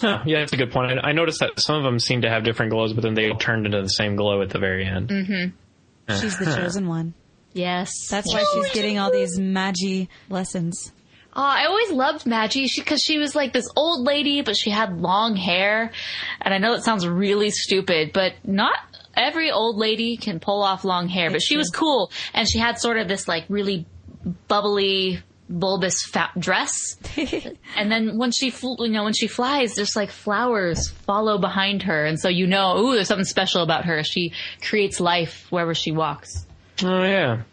Oh, yeah, that's a good point. I noticed that some of them seem to have different glows, but then they all turned into the same glow at the very end. Mm-hmm. She's the chosen one. Yes. That's why she's getting all these Magi lessons. I always loved Magi because she was like this old lady, but she had long hair. And I know that sounds really stupid, but not every old lady can pull off long hair. But she was cool, and she had sort of this like really bubbly, bulbous dress. And then when she flies, there's like flowers follow behind her, and so ooh, there's something special about her. She creates life wherever she walks. Oh yeah,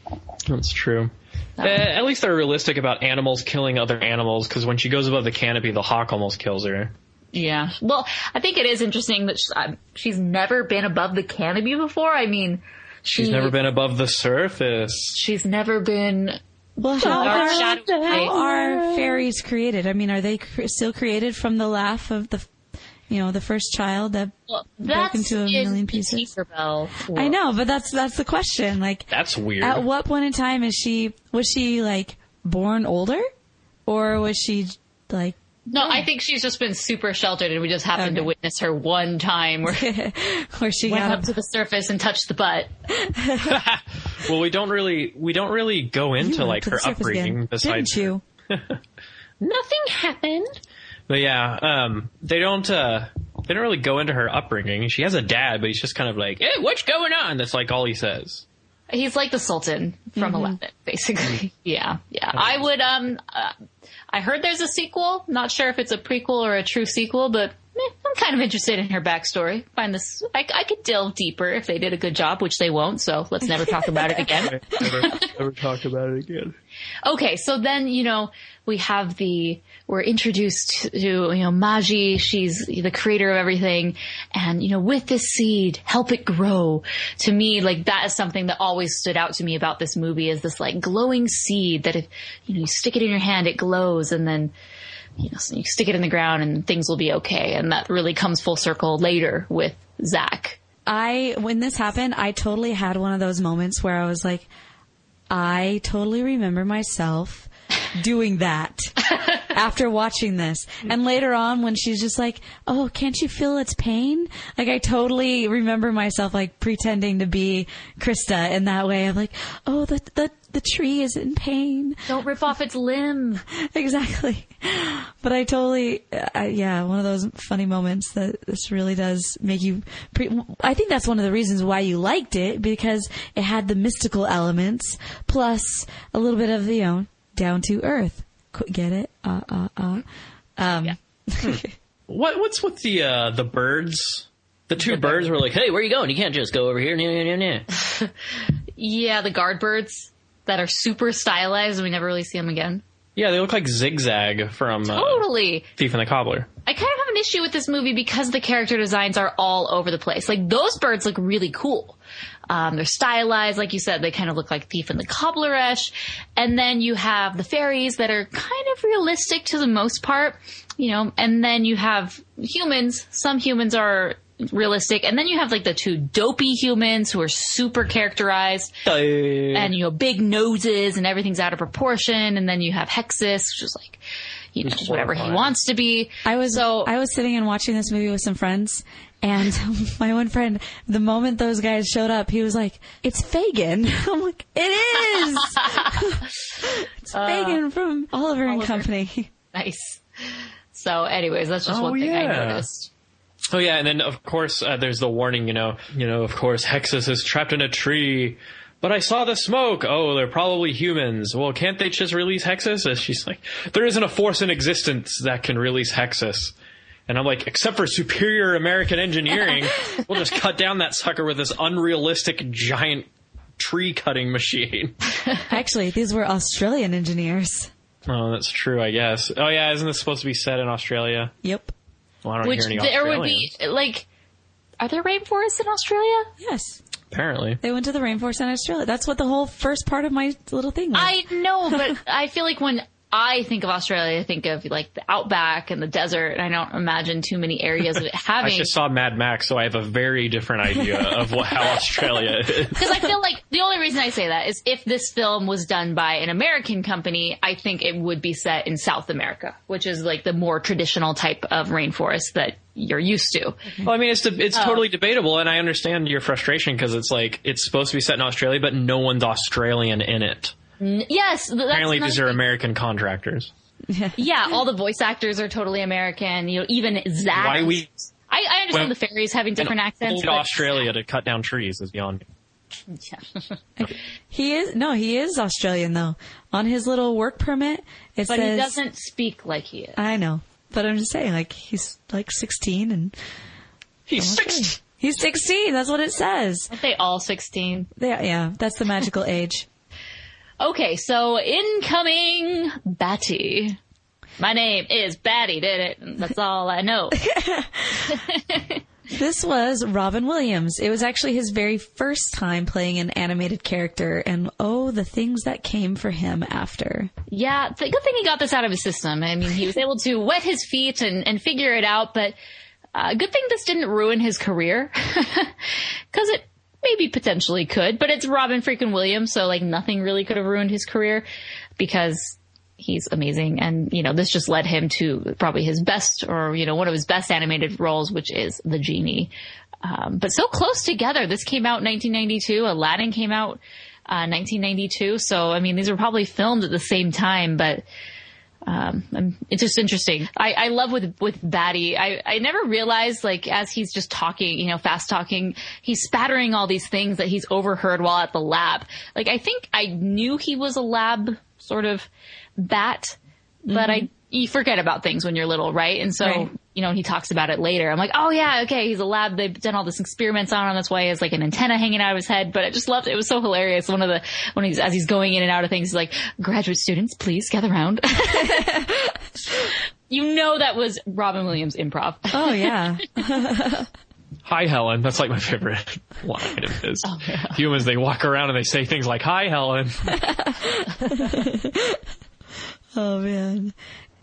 that's true. At least they're realistic about animals killing other animals, because when she goes above the canopy, the hawk almost kills her. Yeah. Well, I think it is interesting that she's never been above the canopy before. I mean, she's never been above the surface. She's never been... Well, how are fairies created? I mean, are they still created from the laugh of the first child that broke into a million pieces? I know, but that's the question. Like, that's weird. At what point in time was she like born older, or was she like No, I think she's just been super sheltered, and we just happened to witness her one time where she went got up to the surface and touched the butt. Well, we don't really go into like her upbringing besides you. Nothing happened. But yeah, they don't really go into her upbringing. She has a dad, but he's just kind of like, "Hey, what's going on?" That's like all he says. He's like the Sultan from Aladdin, basically. Yeah. I would, I heard there's a sequel. Not sure if it's a prequel or a true sequel, but I'm kind of interested in her backstory. Find this, I could delve deeper if they did a good job, which they won't, so let's never talk about it again. Never talk about it again. Okay, so then, we're introduced to, Magi. She's the creator of everything. And, with this seed, help it grow. To me, like, that is something that always stood out to me about this movie, is this, like, glowing seed that if, you stick it in your hand, it glows, and then, so you stick it in the ground and things will be okay. And that really comes full circle later with Zach. When this happened, I totally had one of those moments where I was like, I totally remember myself doing that after watching this. And later on when she's just like, oh, can't you feel its pain? Like, I totally remember myself like pretending to be Crysta in that way of like, oh, the tree is in pain. Don't rip off its limb. Exactly. But I totally, one of those funny moments that this really does make you, I think that's one of the reasons why you liked it, because it had the mystical elements plus a little bit of, down to earth. Get it? Yeah. What's with the birds? The two birds were like, hey, where are you going? You can't just go over here. Yeah, the guard birds that are super stylized and we never really see them again. Yeah, they look like Zigzag from totally Thief and the Cobbler. I kind of have an issue with this movie because the character designs are all over the place. Like, those birds look really cool. They're stylized, like you said, they kind of look like Thief and the Cobbler-ish. And then you have the fairies that are kind of realistic to the most part, and then you have humans. Some humans are realistic, and then you have like the two dopey humans who are super characterized, and big noses and everything's out of proportion, and then you have Hexxus, which is like whatever he wants to be. I was sitting and watching this movie with some friends, and my one friend, the moment those guys showed up, he was like, it's Fagin. I'm like, it is. It's Fagin from Oliver and Company. Nice. So anyways, that's just one thing I noticed. Oh yeah, and then of course there's the warning, of course Hexxus is trapped in a tree, but I saw the smoke. Oh, they're probably humans. Well, can't they just release Hexxus? And she's like, there isn't a force in existence that can release Hexxus. And I'm like, except for superior American engineering, we'll just cut down that sucker with this unrealistic giant tree cutting machine. Actually, these were Australian engineers. Oh, that's true, I guess. Oh yeah, isn't this supposed to be set in Australia? Yep. Well, I don't hear any Australians. There would be, like, are there rainforests in Australia? Yes. Apparently. They went to the rainforest in Australia. That's what the whole first part of my little thing was. I know, but I feel like when I think of Australia, I think of like the outback and the desert, and I don't imagine too many areas of it having. I just saw Mad Max, so I have a very different idea of how Australia is. Because I feel like the only reason I say that is if this film was done by an American company, I think it would be set in South America, which is like the more traditional type of rainforest that you're used to. Well, I mean, it's totally debatable, and I understand your frustration because it's like it's supposed to be set in Australia, but no one's Australian in it. Yes. Apparently these are American contractors. Yeah, all the voice actors are totally American. Even Zach. I understand the fairies having different accents. But Australia to cut down trees is beyond me. Yeah. He is Australian though. On his little work permit, it says... But he doesn't speak like he is. I know. But I'm just saying, like, he's like 16 and... He's 16! He's 16, that's what it says. Aren't they all 16? Yeah, that's the magical age. Okay, so incoming Batty. My name is Batty, did it? That's all I know. This was Robin Williams. It was actually his very first time playing an animated character, and oh, the things that came for him after. Yeah, it's a good thing he got this out of his system. I mean, he was able to wet his feet and figure it out, but good thing this didn't ruin his career. Because it maybe potentially could, but it's Robin freaking Williams, so like nothing really could have ruined his career because He's amazing. And, this just led him to probably his best, or, one of his best animated roles, which is the genie. But so close together. This came out in 1992. Aladdin came out 1992. So, these were probably filmed at the same time, but it's just interesting. I love with Batty. I never realized, as he's just talking, fast talking, he's spattering all these things that he's overheard while at the lab. I think I knew he was a lab sort of bat, but you forget about things when you're little, right? And so, right. He talks about it later. I'm like, oh yeah, okay, he's a lab. They've done all this experiments on him. That's why he has an antenna hanging out of his head. But I just loved it. It was so hilarious. As he's going in and out of things, he's like, graduate students, please gather around. That was Robin Williams improv. Oh yeah. Hi, Helen. That's my favorite line of his. Oh, yeah. Humans, they walk around and they say things like, hi, Helen. Oh man.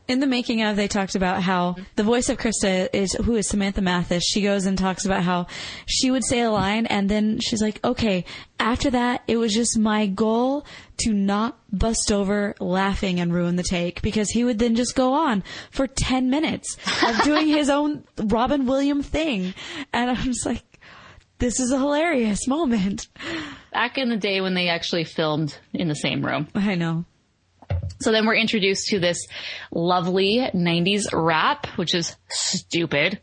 In the making of, they talked about how the voice of Crysta who is Samantha Mathis. She goes and talks about how she would say a line and then she's like, okay, after that, it was just my goal to not bust over laughing and ruin the take, because he would then just go on for 10 minutes of doing his own Robin Williams thing. And I'm just like, this is a hilarious moment. Back in the day when they actually filmed in the same room. I know. So then we're introduced to this lovely 90s rap, which is stupid.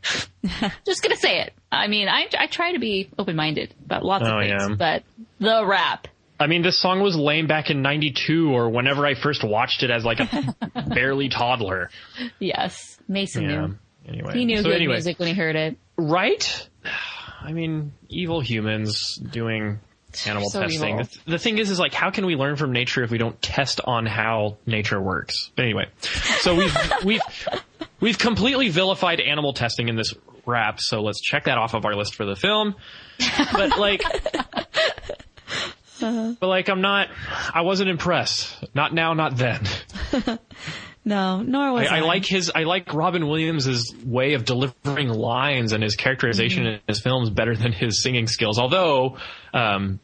Just gonna say it. I try to be open-minded about lots of things, but the rap. This song was lame back in 92 or whenever I first watched it as a barely toddler. Yes. Mason knew. Anyway. He knew good music when he heard it. Right? Evil humans doing animal testing. Evil. The thing is how can we learn from nature if we don't test on how nature works? But anyway, so we've completely vilified animal testing in this rap. So let's check that off of our list for the film. But I wasn't impressed. Not now, not then. No, nor was I. I like Robin Williams' way of delivering lines and his characterization in his films better than his singing skills. Although, he didn't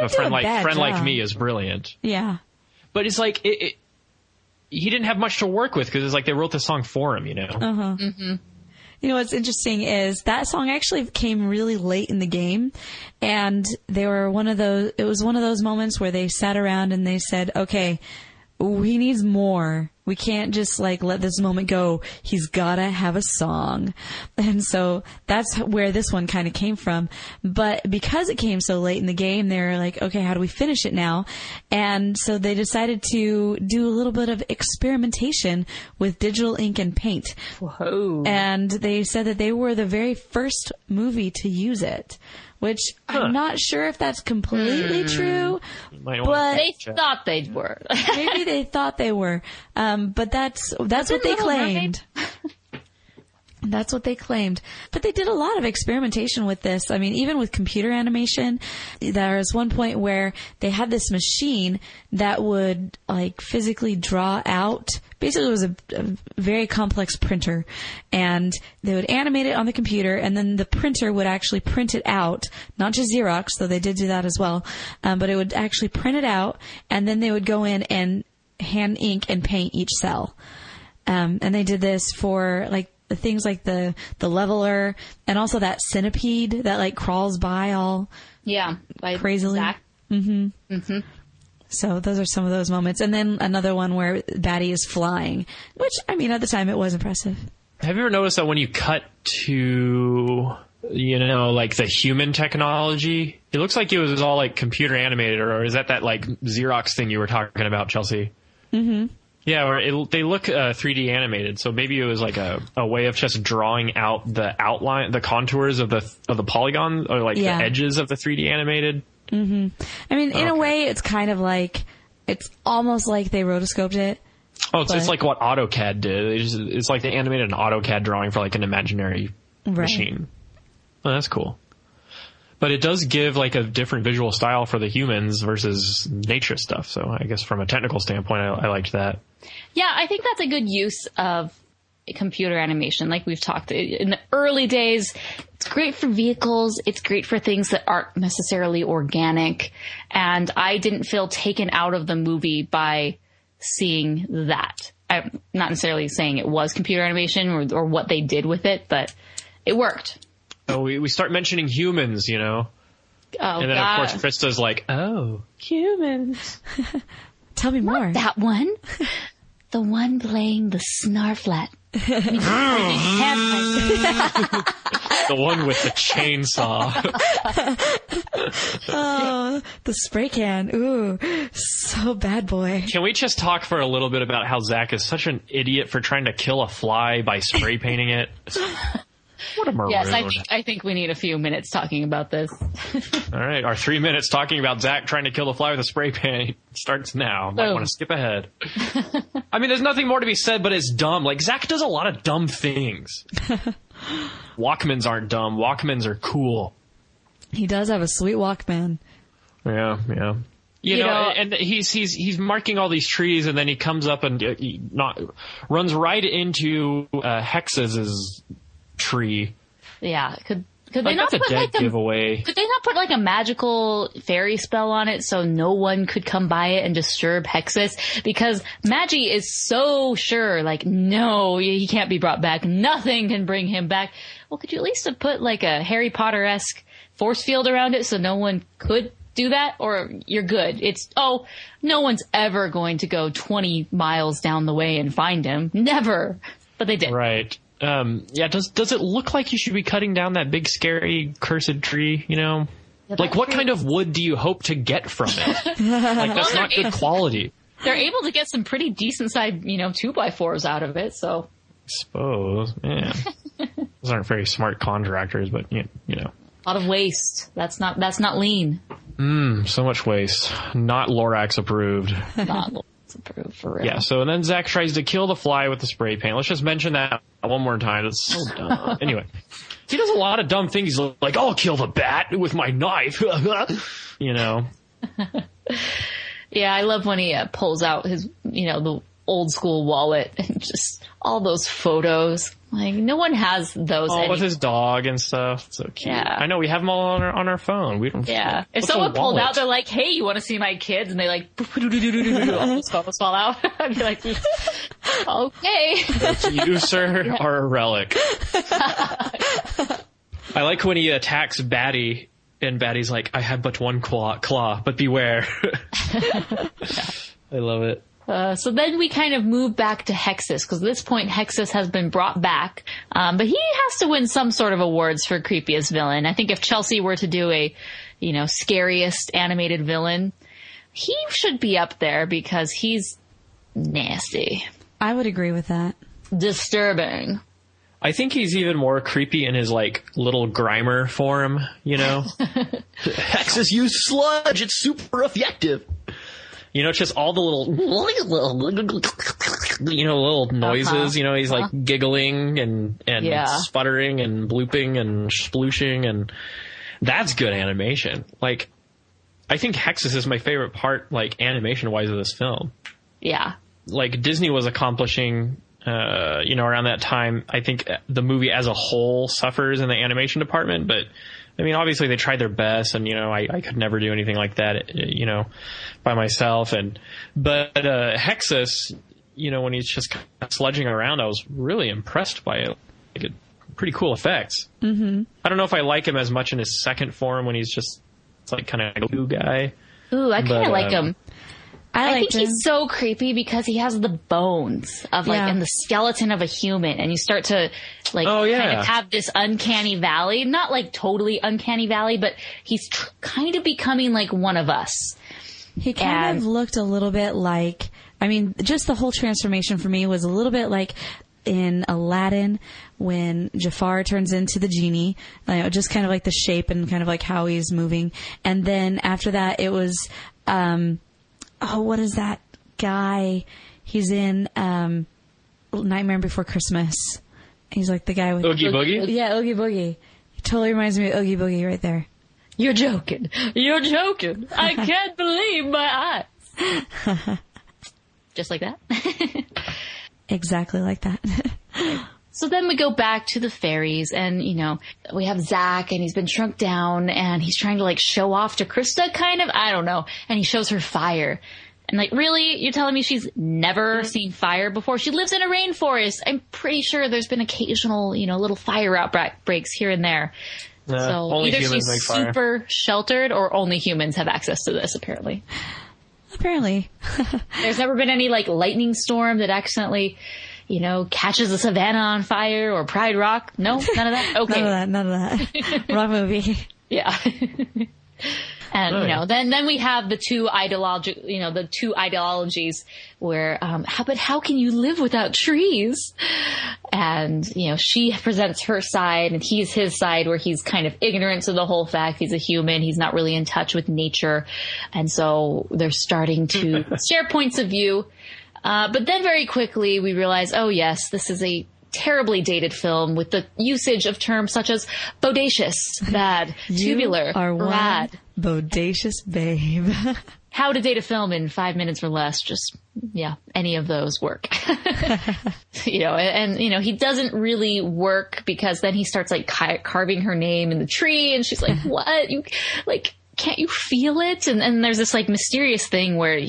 a friend do a bad job. like me is brilliant. Yeah. But it's he didn't have much to work with because it's they wrote the song for him, Uh-huh. Mm-hmm. What's interesting is that song actually came really late in the game, and it was one of those moments where they sat around and they said, okay, he needs more. We can't just let this moment go. He's gotta have a song. And so that's where this one kind of came from. But because it came so late in the game, they were like, okay, how do we finish it now? And so they decided to do a little bit of experimentation with digital ink and paint. Whoa. And they said that they were the very first movie to use it. Which I'm not sure if that's completely true, but they thought they were. Maybe they thought they were. But that's what they claimed. That's what they claimed. But they did a lot of experimentation with this. Even with computer animation, there was one point where they had this machine that would physically draw out. Basically, it was a very complex printer, and they would animate it on the computer, and then the printer would actually print it out, not just Xerox, though they did do that as well, but it would actually print it out, and then they would go in and hand ink and paint each cell. And they did this for the things like the leveler, and also that centipede that crawls by all crazily. Mm-hmm. Mm-hmm. So those are some of those moments. And then another one where Batty is flying, which, at the time it was impressive. Have you ever noticed that when you cut to, the human technology, it looks like it was all computer animated, or is that Xerox thing you were talking about, Chelsea? Mm-hmm. Yeah, or they look 3D animated, so maybe it was a way of just drawing out the outline, the contours of the polygon, or the edges of the 3D animated. Mm-hmm. In a way, it's kind of it's almost like they rotoscoped it. Oh, it's like what AutoCAD did. It's like they animated an AutoCAD drawing for an imaginary machine. Oh, that's cool. But it does give a different visual style for the humans versus nature stuff. So I guess from a technical standpoint, I liked that. Yeah, I think that's a good use of computer animation. Like we've talked in the early days, it's great for vehicles. It's great for things that aren't necessarily organic. And I didn't feel taken out of the movie by seeing that. I'm not necessarily saying it was computer animation or what they did with it, but it worked. Oh, we start mentioning humans, you know. Oh, and then, God. of course, Crysta's like, oh, humans. Tell me more. That one? The one playing the snarflet. The one with the chainsaw. Oh, the spray can. Ooh, so bad boy. Can we just talk for a little bit about how Zach is such an idiot for trying to kill a fly by spray painting it? What a maroon. Yes, I think we need a few minutes talking about this. All right, our 3 minutes talking about Zach trying to kill a fly with a spray paint starts now. Might want to skip ahead. I mean, there's nothing more to be said, but it's dumb. Like, Zach does a lot of dumb things. Walkmans aren't dumb. Walkmans are cool. He does have a sweet Walkman. Yeah. You know, and he's marking all these trees, and then he comes up and runs right into Hexxus's tree. Yeah, could they not put a dead giveaway? Could they not put like a magical fairy spell on it so no one could come by it and disturb Hexxus? Because Magi is so sure, like, no, he can't be brought back. Nothing can bring him back. Well, could you at least have put like a Harry Potter-esque force field around it so no one could do that? Or you're good. It's, no one's ever going to go 20 miles down the way and find him. Never. But they did. Right. Does it look like you should be cutting down that big, scary, cursed tree, you know? Yeah, like, what kind of wood do you hope to get from it? Like, that's not good quality. They're able to get some pretty decent-sized, 2x4s out of it, so. I suppose, man. Those aren't very smart contractors, but, you know. A lot of waste. That's not lean. So much waste. Not Lorax approved. Not Lorax approved, for real. Yeah, so and then Zach tries to kill the fly with the spray paint. Let's just mention that one more time. It's so dumb. Anyway, he does a lot of dumb things. He's like, I'll kill the bat with my knife. You know. Yeah, I love when he pulls out his, the old school wallet and just all those photos. Like, no one has those. With his dog and stuff. So cute. Yeah. I know, we have them all on our phone. We don't. Yeah. If someone pulled out, they're like, hey, you want to see my kids? And they like, all those photos fall out. I'd be like, okay. You, sir, are a relic. I like when he attacks Batty, and Batty's like, I have but one claw, but beware. I love it. So then we kind of move back to Hexxus, because at this point Hexxus has been brought back, but he has to win some sort of awards for creepiest villain. I think if Chelsea were to do a, scariest animated villain, he should be up there because he's nasty. I would agree with that. Disturbing. I think he's even more creepy in his, little Grimer form, Hexxus use sludge, it's super effective. It's just all the little noises, he's giggling and sputtering and blooping and splooshing, and that's good animation. Like, I think Hexxus is my favorite part, animation-wise of this film. Yeah. Like, Disney was accomplishing, around that time, I think the movie as a whole suffers in the animation department, but I mean, obviously they tried their best, and, I could never do anything like that, by myself. But Hexxus, when he's just kind of sludging around, I was really impressed by it. Pretty cool effects. Mm-hmm. I don't know if I like him as much in his second form when he's just, kind of a blue guy. Ooh, I kind of like him. I think him. he's so creepy because he has the bones of and the skeleton of a human, and you start to kind of have this uncanny valley, not totally uncanny valley, but he's kind of becoming like one of us. He kind of looked a little bit like, just the whole transformation for me was a little bit like in Aladdin when Jafar turns into the genie, just kind of like the shape and kind of like how he's moving. And then after that, it was, what is that guy? He's in Nightmare Before Christmas. He's like the guy with Oogie Boogie? Yeah, Oogie Boogie. He totally reminds me of Oogie Boogie right there. You're joking. I can't believe my eyes. Just like that? Exactly like that. So then we go back to the fairies, and, we have Zach, and he's been shrunk down, and he's trying to, show off to Crysta, kind of. I don't know. And he shows her fire. And like, really? You're telling me she's never seen fire before? She lives in a rainforest. I'm pretty sure there's been occasional, little fire outbreaks here and there. So either she's super sheltered or only humans have access to this, apparently. There's never been any like lightning storm that accidentally, catches the savannah on fire or Pride Rock. No, none of that. Okay. None of that. Wrong movie. Yeah. And, then we have the two ideologies where, how can you live without trees? And, she presents her side and he's his side where he's kind of ignorant to the whole fact he's a human. He's not really in touch with nature. And so they're starting to share points of view. But then very quickly we realize, oh yes, this is a terribly dated film with the usage of terms such as bodacious, bad, tubular, rad. Bodacious babe. How to date a film in 5 minutes or less. Just, any of those work. He doesn't really work because then he starts like carving her name in the tree and she's like, what? Can't you feel it? And there's this like mysterious thing where,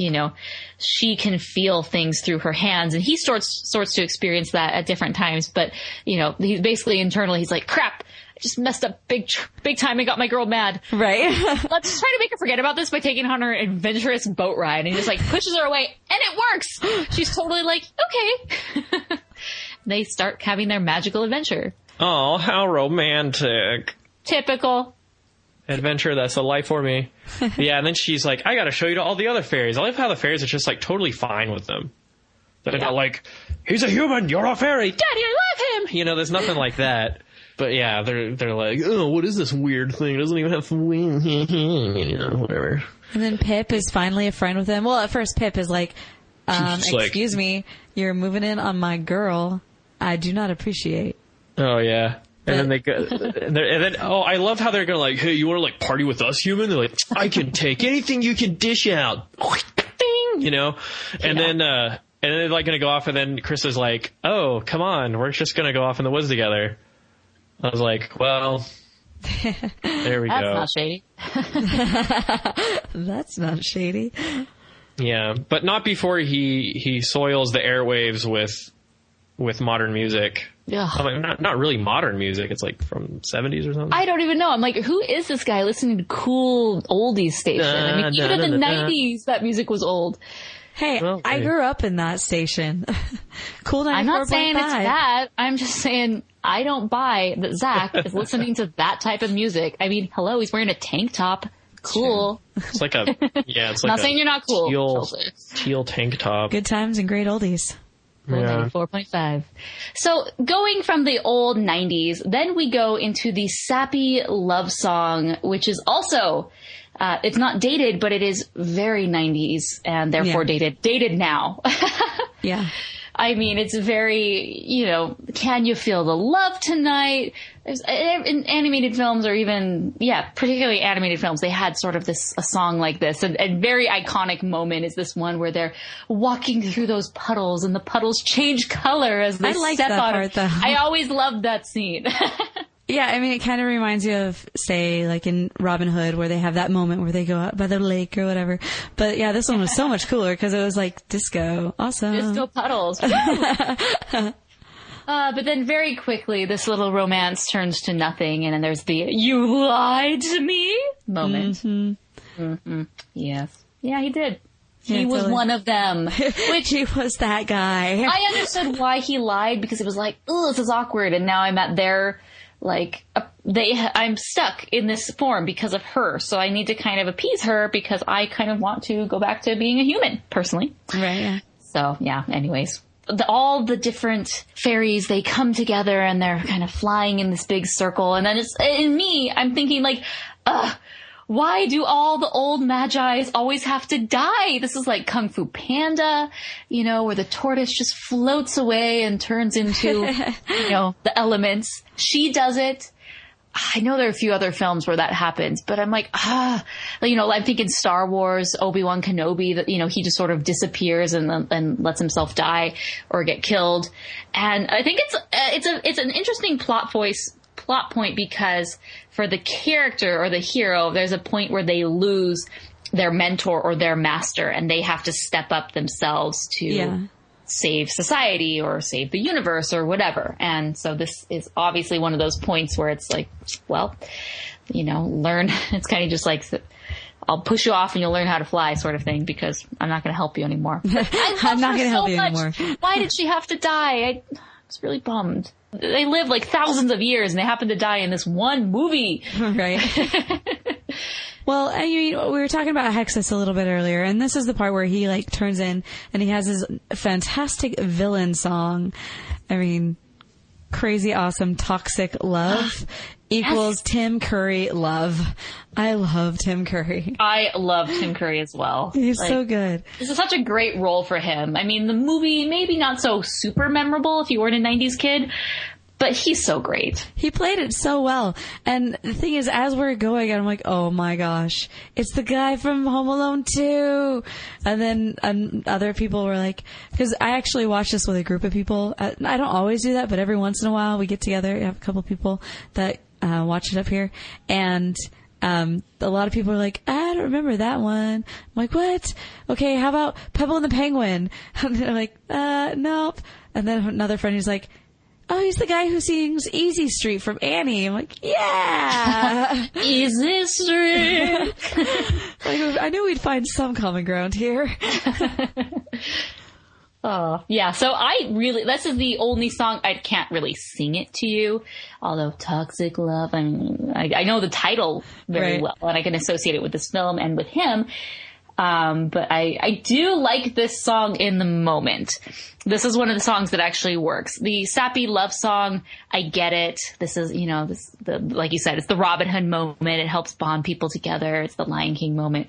she can feel things through her hands and he starts to experience that at different times. But, he's basically internally, he's like, crap, I just messed up big time and got my girl mad. Right. Let's try to make her forget about this by taking her on her adventurous boat ride. And he just like pushes her away and it works. She's totally like, okay. They start having their magical adventure. Oh, how romantic. Typical. Adventure, that's the life for me. Yeah, and then she's like, I gotta show you to all the other fairies. I love how the fairies are just like totally fine with them. They're not like, he's a human, you're a fairy, Daddy, I love him. There's nothing like that. But yeah, they're like, oh, what is this weird thing? It doesn't even have wings. Whatever. And then Pip is finally a friend with him. Well, at first Pip is like, excuse me, you're moving in on my girl. I do not appreciate. Oh yeah. And then they go, and then I love how they're going like, hey, you want to like party with us, human? They're like, I can take anything you can dish out, ding, and then they're like going to go off, and then Chris is like, oh, come on, we're just going to go off in the woods together. I was like, well, there we go. That's not shady. That's not shady. Yeah, but not before he soils the airwaves with modern music. Yeah, not really modern music. It's like from 70s or something. I don't even know. I'm like, who is this guy listening to cool oldies station? Even in the 90s, that music was old. Hey, I grew up in that station. Cool 94.5. I'm not saying it's bad. I'm just saying I don't buy that Zach is listening to that type of music. I mean, hello, he's wearing a tank top. Cool. It's like it's like not saying you're not cool. Teal tank top. Good times and great oldies. 94.5. So going from the old 90s, then we go into the sappy love song, which is also, it's not dated, but it is very 90s and therefore dated now. Yeah. I mean, it's very, can you feel the love tonight? In animated films or even, particularly animated films, they had sort of a song like this. And a very iconic moment is this one where they're walking through those puddles and the puddles change color as they step on it. Though. I always loved that scene. Yeah, I mean, it kind of reminds you of, say, like in Robin Hood, where they have that moment where they go out by the lake or whatever. But yeah, this one was so much cooler because it was like disco. Awesome. Disco puddles. But then very quickly, this little romance turns to nothing, and then there's the "you lied to me" moment. Mm-hmm. Mm-hmm. Yes. Yeah, he did. He was totally one of them. Which he was that guy. I understood why he lied, because it was like, oh, this is awkward, and now I'm at their... I'm stuck in this form because of her, so I need to kind of appease her because I kind of want to go back to being a human, personally. Right, yeah. So, yeah, anyways. All the different fairies, they come together and they're kind of flying in this big circle, and then I'm thinking like, why do all the old Magi's always have to die? This is like Kung Fu Panda, where the tortoise just floats away and turns into, the elements. She does it. I know there are a few other films where that happens, but I'm like, I'm thinking Star Wars, Obi-Wan Kenobi, that, he just sort of disappears and lets himself die or get killed. And I think it's an interesting plot point because for the character or the hero, there's a point where they lose their mentor or their master, and they have to step up themselves to save society or save the universe or whatever. And so this is obviously one of those points where it's like, well, you know, learn. It's kind of just like, I'll push you off and you'll learn how to fly sort of thing, because I'm not going to help you anymore. I'm not going to help you anymore. Why did she have to die? I was really bummed. They live like thousands of years and they happen to die in this one movie. Right. Well, I mean, we were talking about Hexxus a little bit earlier, and this is the part where he like turns in and he has his fantastic villain song. I mean, crazy awesome toxic love equals Tim Curry love. I love Tim Curry. I love Tim Curry as well. He's so good. This is such a great role for him. I mean, the movie maybe not so super memorable if you weren't a 90s kid, but he's so great. He played it so well. And the thing is, as we're going, I'm like, oh my gosh, it's the guy from Home Alone 2. And then other people were like, because I actually watched this with a group of people. I don't always do that, but every once in a while we get together. I have a couple people that watch it up here. And a lot of people are like, I don't remember that one. I'm like, what? Okay, how about Pebble and the Penguin? And they're like, nope. And then another friend who's like, oh, he's the guy who sings Easy Street from Annie. I'm like, yeah. Easy Street. Like, I knew we'd find some common ground here. Oh, yeah. So this is the only song, I can't really sing it to you. Although Toxic Love, I mean, I know the title very well, and I can associate it with this film and with him. But I do like this song in the moment. This is one of the songs that actually works. The sappy love song, I get it. This is, you know, like you said, it's the Robin Hood moment. It helps bond people together. It's the Lion King moment.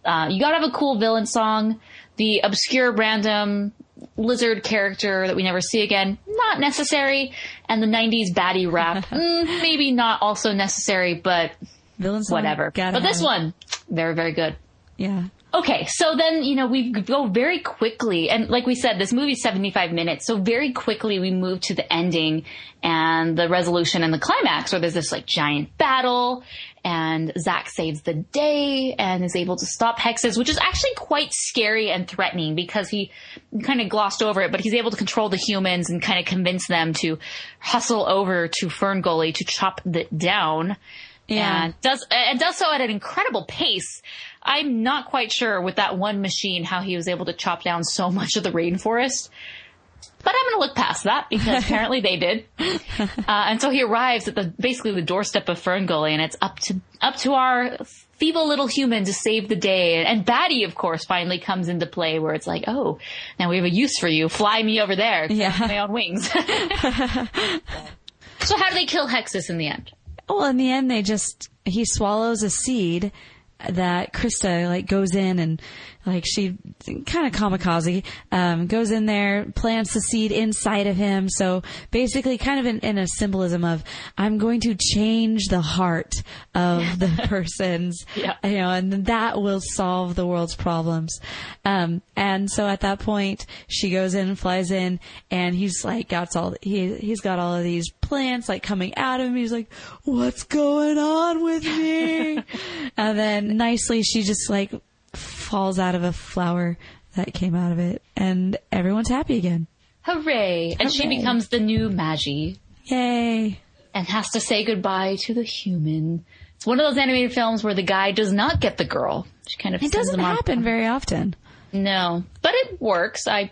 You gotta have a cool villain song. The obscure random lizard character that we never see again, not necessary. And the 90s Batty rap, maybe not also necessary, but villain song, whatever. But this one, very, very good. Yeah. Okay, so then, you know, we go very quickly, and like we said, this movie's 75 minutes, so very quickly we move to the ending and the resolution and the climax, where there's this, like, giant battle, and Zach saves the day and is able to stop Hexxus, which is actually quite scary and threatening, because he kind of glossed over it, but he's able to control the humans and kind of convince them to hustle over to FernGully to chop it down. Yeah. And does so at an incredible pace. I'm not quite sure with that one machine how he was able to chop down so much of the rainforest. But I'm going to look past that, because apparently they did. And so he arrives at basically the doorstep of FernGully, and it's up to our feeble little human to save the day. And Batty, of course, finally comes into play, where it's like, oh, now we have a use for you. Fly me over there. Yeah. My own wings. So how do they kill Hexxus in the end? Well, in the end, he swallows a seed that Crysta, like, goes in and, like, she kind of kamikaze, goes in there, plants the seed inside of him. So basically kind of in a symbolism of, I'm going to change the heart of the person's, you know, and that will solve the world's problems. And so at that point, she goes in and flies in, and he's like, he's got all of these plants, like, coming out of him. He's like, what's going on with me? And then nicely, she just, like, falls out of a flower that came out of it, and everyone's happy again. Hooray! And she becomes the new Magi. Yay! And has to say goodbye to the human. It's one of those animated films where the guy does not get the girl. She kind of it doesn't happen very often. No, but it works. I'm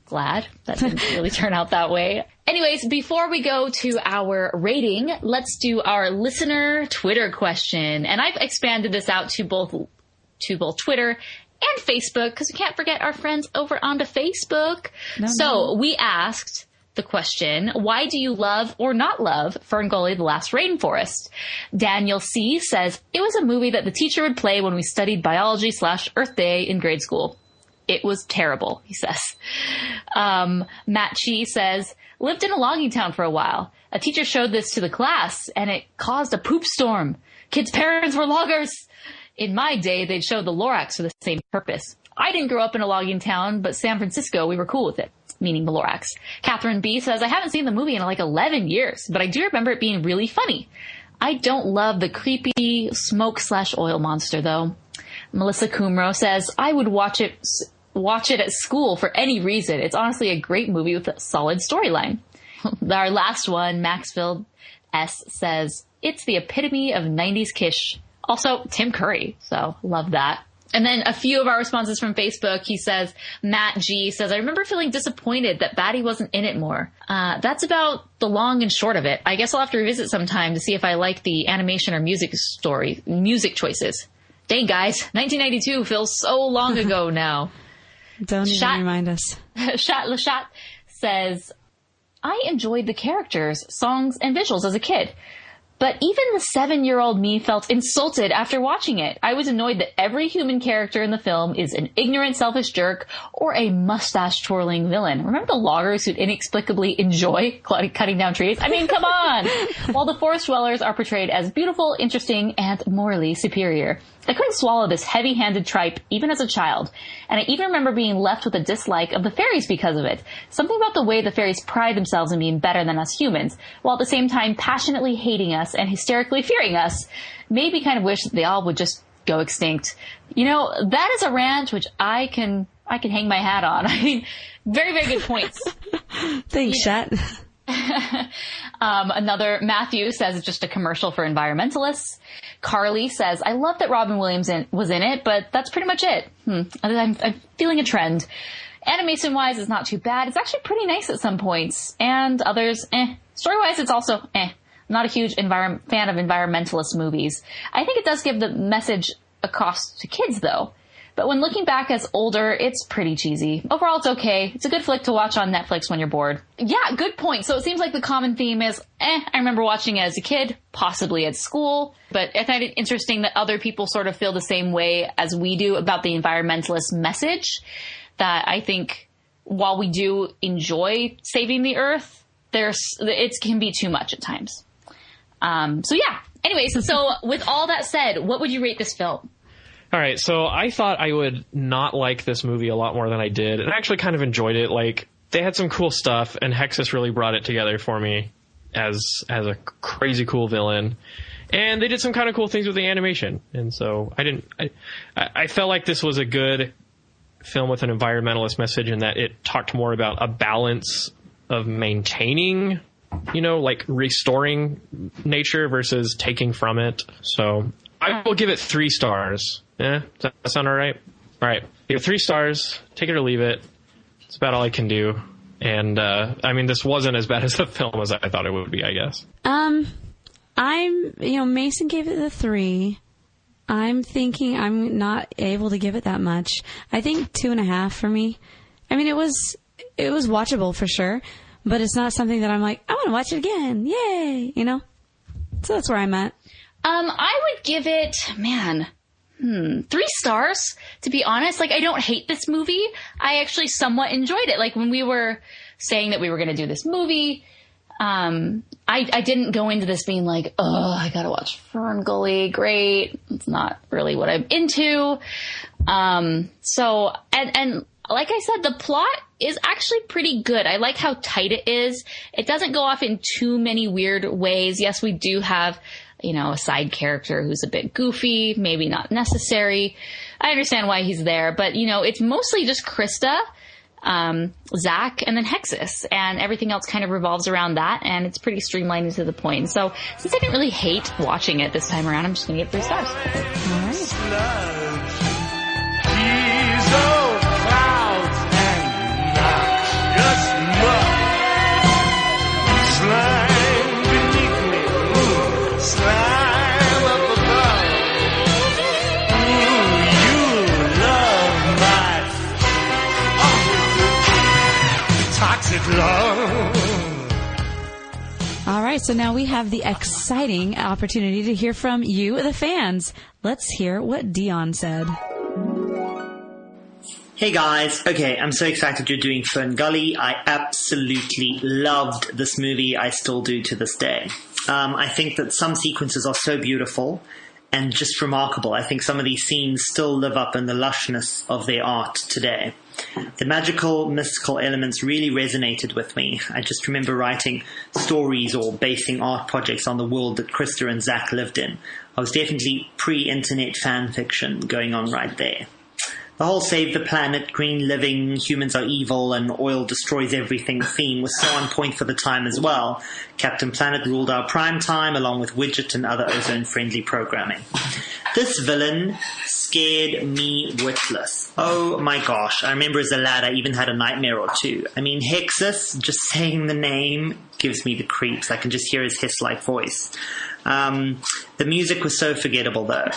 glad that didn't really turn out that way. Anyways, before we go to our rating, let's do our listener Twitter question. And I've expanded this out to both Twitter and Facebook, because we can't forget our friends over onto Facebook. We asked the question, why do you love or not love FernGully, The Last Rainforest? Daniel C. says, it was a movie that the teacher would play when we studied biology/Earth Day in grade school. It was terrible, he says. Matt Chi says, lived in a logging town for a while. A teacher showed this to the class, and it caused a poop storm. Kids' parents were loggers. In my day, they'd show the Lorax for the same purpose. I didn't grow up in a logging town, but San Francisco, we were cool with it, meaning the Lorax. Catherine B. says, I haven't seen the movie in like 11 years, but I do remember it being really funny. I don't love the creepy smoke/oil monster though. Melissa Kumro says, I would watch it at school for any reason. It's honestly a great movie with a solid storyline. Our last one, Maxfield S says, it's the epitome of 90s kish. Also, Tim Curry. So love that. And then a few of our responses from Facebook. He says, Matt G says, I remember feeling disappointed that Batty wasn't in it more. That's about the long and short of it. I guess I'll have to revisit sometime to see if I like the animation or music choices. Dang, guys, 1992 feels so long ago now. Don't even remind us. Lashat says, I enjoyed the characters, songs, and visuals as a kid. But even the 7-year-old me felt insulted after watching it. I was annoyed that every human character in the film is an ignorant, selfish jerk or a mustache-twirling villain. Remember the loggers who'd inexplicably enjoy cutting down trees? I mean, come on! While the forest dwellers are portrayed as beautiful, interesting, and morally superior. I couldn't swallow this heavy-handed tripe even as a child, and I even remember being left with a dislike of the fairies because of it. Something about the way the fairies pride themselves in being better than us humans, while at the same time passionately hating us and hysterically fearing us, made me kind of wish that they all would just go extinct. You know, that is a rant which I can hang my hat on. I mean, very, very good points. Thanks, Chat. Another Matthew says it's just a commercial for environmentalists. Carly says, I love that Robin Williams was in it, but that's pretty much it. I'm feeling a trend. Animation-wise, it's not too bad. It's actually pretty nice at some points. And others, Story-wise, it's also, I'm not a huge fan of environmentalist movies. I think it does give the message across to kids, though. But when looking back as older, it's pretty cheesy. Overall, it's okay. It's a good flick to watch on Netflix when you're bored. Yeah, good point. So it seems like the common theme is, I remember watching it as a kid, possibly at school. But I find it interesting that other people sort of feel the same way as we do about the environmentalist message. That I think while we do enjoy saving the earth, it can be too much at times. So yeah. Anyways, so with all that said, what would you rate this film? All right, so I thought I would not like this movie a lot more than I did, and I actually kind of enjoyed it. Like, they had some cool stuff, and Hexxus really brought it together for me as a crazy cool villain. And they did some kind of cool things with the animation. And so I felt like this was a good film with an environmentalist message in that it talked more about a balance of maintaining, like restoring nature versus taking from it. So I will give it 3 stars. Yeah, does that sound all right? All right, give it 3 stars. Take it or leave it. It's about all I can do. And I mean, this wasn't as bad as the film as I thought it would be, I guess. Mason gave it a 3. I'm thinking I'm not able to give it that much. I think 2.5 for me. I mean, it was watchable for sure, but it's not something that I'm like, I want to watch it again. Yay! So that's where I'm at. I would give it, 3 stars, to be honest. Like, I don't hate this movie. I actually somewhat enjoyed it. Like, when we were saying that we were going to do this movie, I didn't go into this being like, oh, I gotta watch FernGully. Great. It's not really what I'm into. So, and like I said, the plot is actually pretty good. I like how tight it is. It doesn't go off in too many weird ways. Yes, we do have, a side character who's a bit goofy, maybe not necessary. I understand why he's there, but it's mostly just Crysta, Zach, and then Hexxus, and everything else kind of revolves around that, and it's pretty streamlined and to the point. So since I didn't really hate watching it this time around, I'm just gonna give 3 stars. All right, so now we have the exciting opportunity to hear from you, the fans. Let's hear what Dion said. Hey guys, okay, I'm so excited you're doing FernGully. I absolutely loved this movie. I still do to this day. I think that some sequences are so beautiful, and just remarkable. I think some of these scenes still live up in the lushness of their art today. The magical, mystical elements really resonated with me. I just remember writing stories or basing art projects on the world that Crysta and Zach lived in. I was definitely pre-internet fan fiction going on right there. The whole save the planet, green living, humans are evil, and oil destroys everything theme was so on point for the time as well. Captain Planet ruled our prime time along with Widget and other ozone-friendly programming. This villain scared me witless. Oh my gosh, I remember as a lad I even had a nightmare or two. I mean, Hexxus, just saying the name gives me the creeps. I can just hear his hiss-like voice. The music was so forgettable though.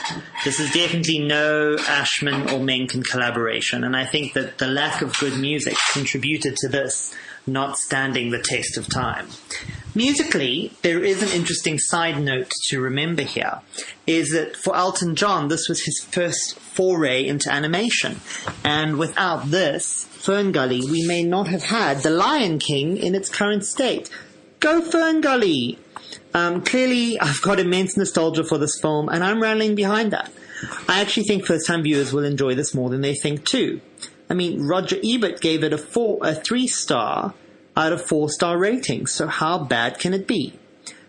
This is definitely no Ashman or Menken collaboration, and I think that the lack of good music contributed to this not standing the test of time. Musically, there is an interesting side note to remember here, is that for Elton John, this was his first foray into animation, and without this, FernGully, we may not have had The Lion King in its current state. Go FernGully! Clearly, I've got immense nostalgia for this film, and I'm rallying behind that. I actually think first-time viewers will enjoy this more than they think too. I mean, Roger Ebert gave it a 3-star out of 4-star rating, so how bad can it be?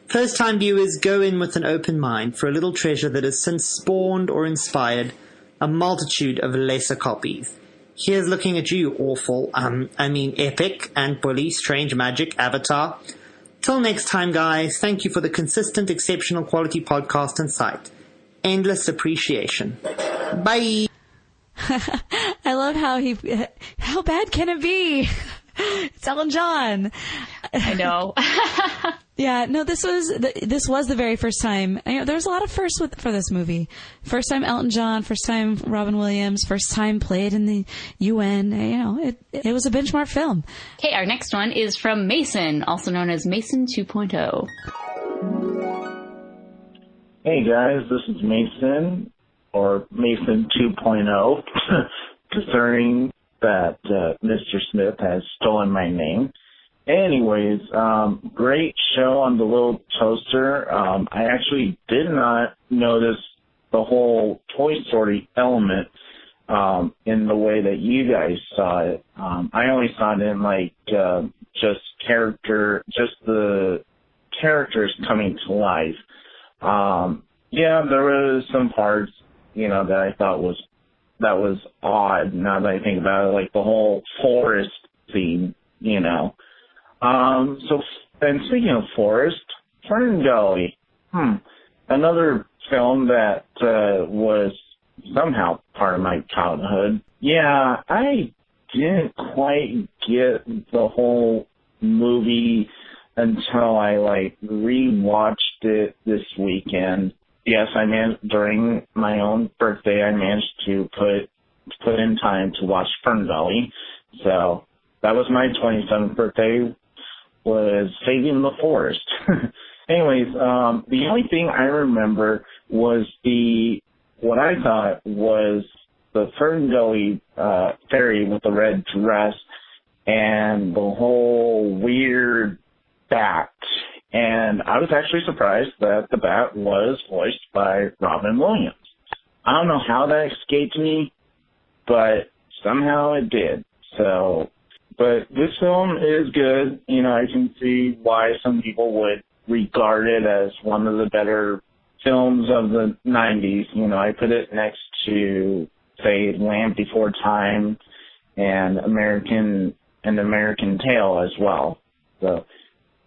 First-time viewers go in with an open mind for a little treasure that has since spawned or inspired a multitude of lesser copies. Here's looking at you, awful, Epic, Ant Bully, Strange Magic, Avatar. Till next time, guys, thank you for the consistent, exceptional quality podcast and site. Endless appreciation. Bye! I love how bad can it be? It's Elton John. I know. Yeah, no, this was the very first time. There was a lot of firsts for this movie. First time Elton John, first time Robin Williams, first time played in the UN. It was a benchmark film. Okay, our next one is from Mason, also known as Mason 2.0. Hey guys, this is Mason, or Mason 2.0, concerning that Mr. Smith has stolen my name. Anyways, great show on the little toaster. I actually did not notice the whole Toy Story element in the way that you guys saw it. I only saw it in just the characters coming to life. Yeah, there was some parts, that I thought that was odd now that I think about it, like the whole forest scene, and speaking of forest, FernGully, another film that was somehow part of my childhood. Yeah, I didn't quite get the whole movie until I rewatched it this weekend. Yes, during my own birthday, I managed to put in time to watch FernGully. So that was my 27th birthday, was saving the forest. Anyways, the only thing I remember was what I thought was the FernGully fairy with the red dress and the whole weird bat. And I was actually surprised that the bat was voiced by Robin Williams. I don't know how that escaped me, but somehow it did. But this film is good. I can see why some people would regard it as one of the better films of the 90s. I put it next to, say, Land Before Time and American Tail as well. So,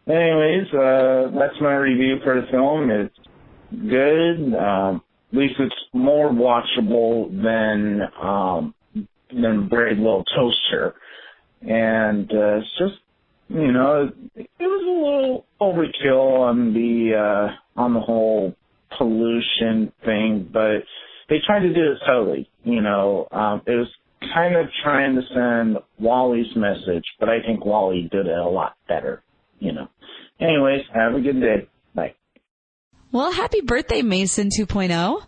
anyways, that's my review for the film. It's good. At least it's more watchable than Brave Little Toaster. And it's just, it was a little overkill on the whole pollution thing, but they tried to do it subtly. It was kind of trying to send Wally's message, but I think Wally did it a lot better. Anyways, have a good day. Bye. Well, happy birthday, Mason 2.0.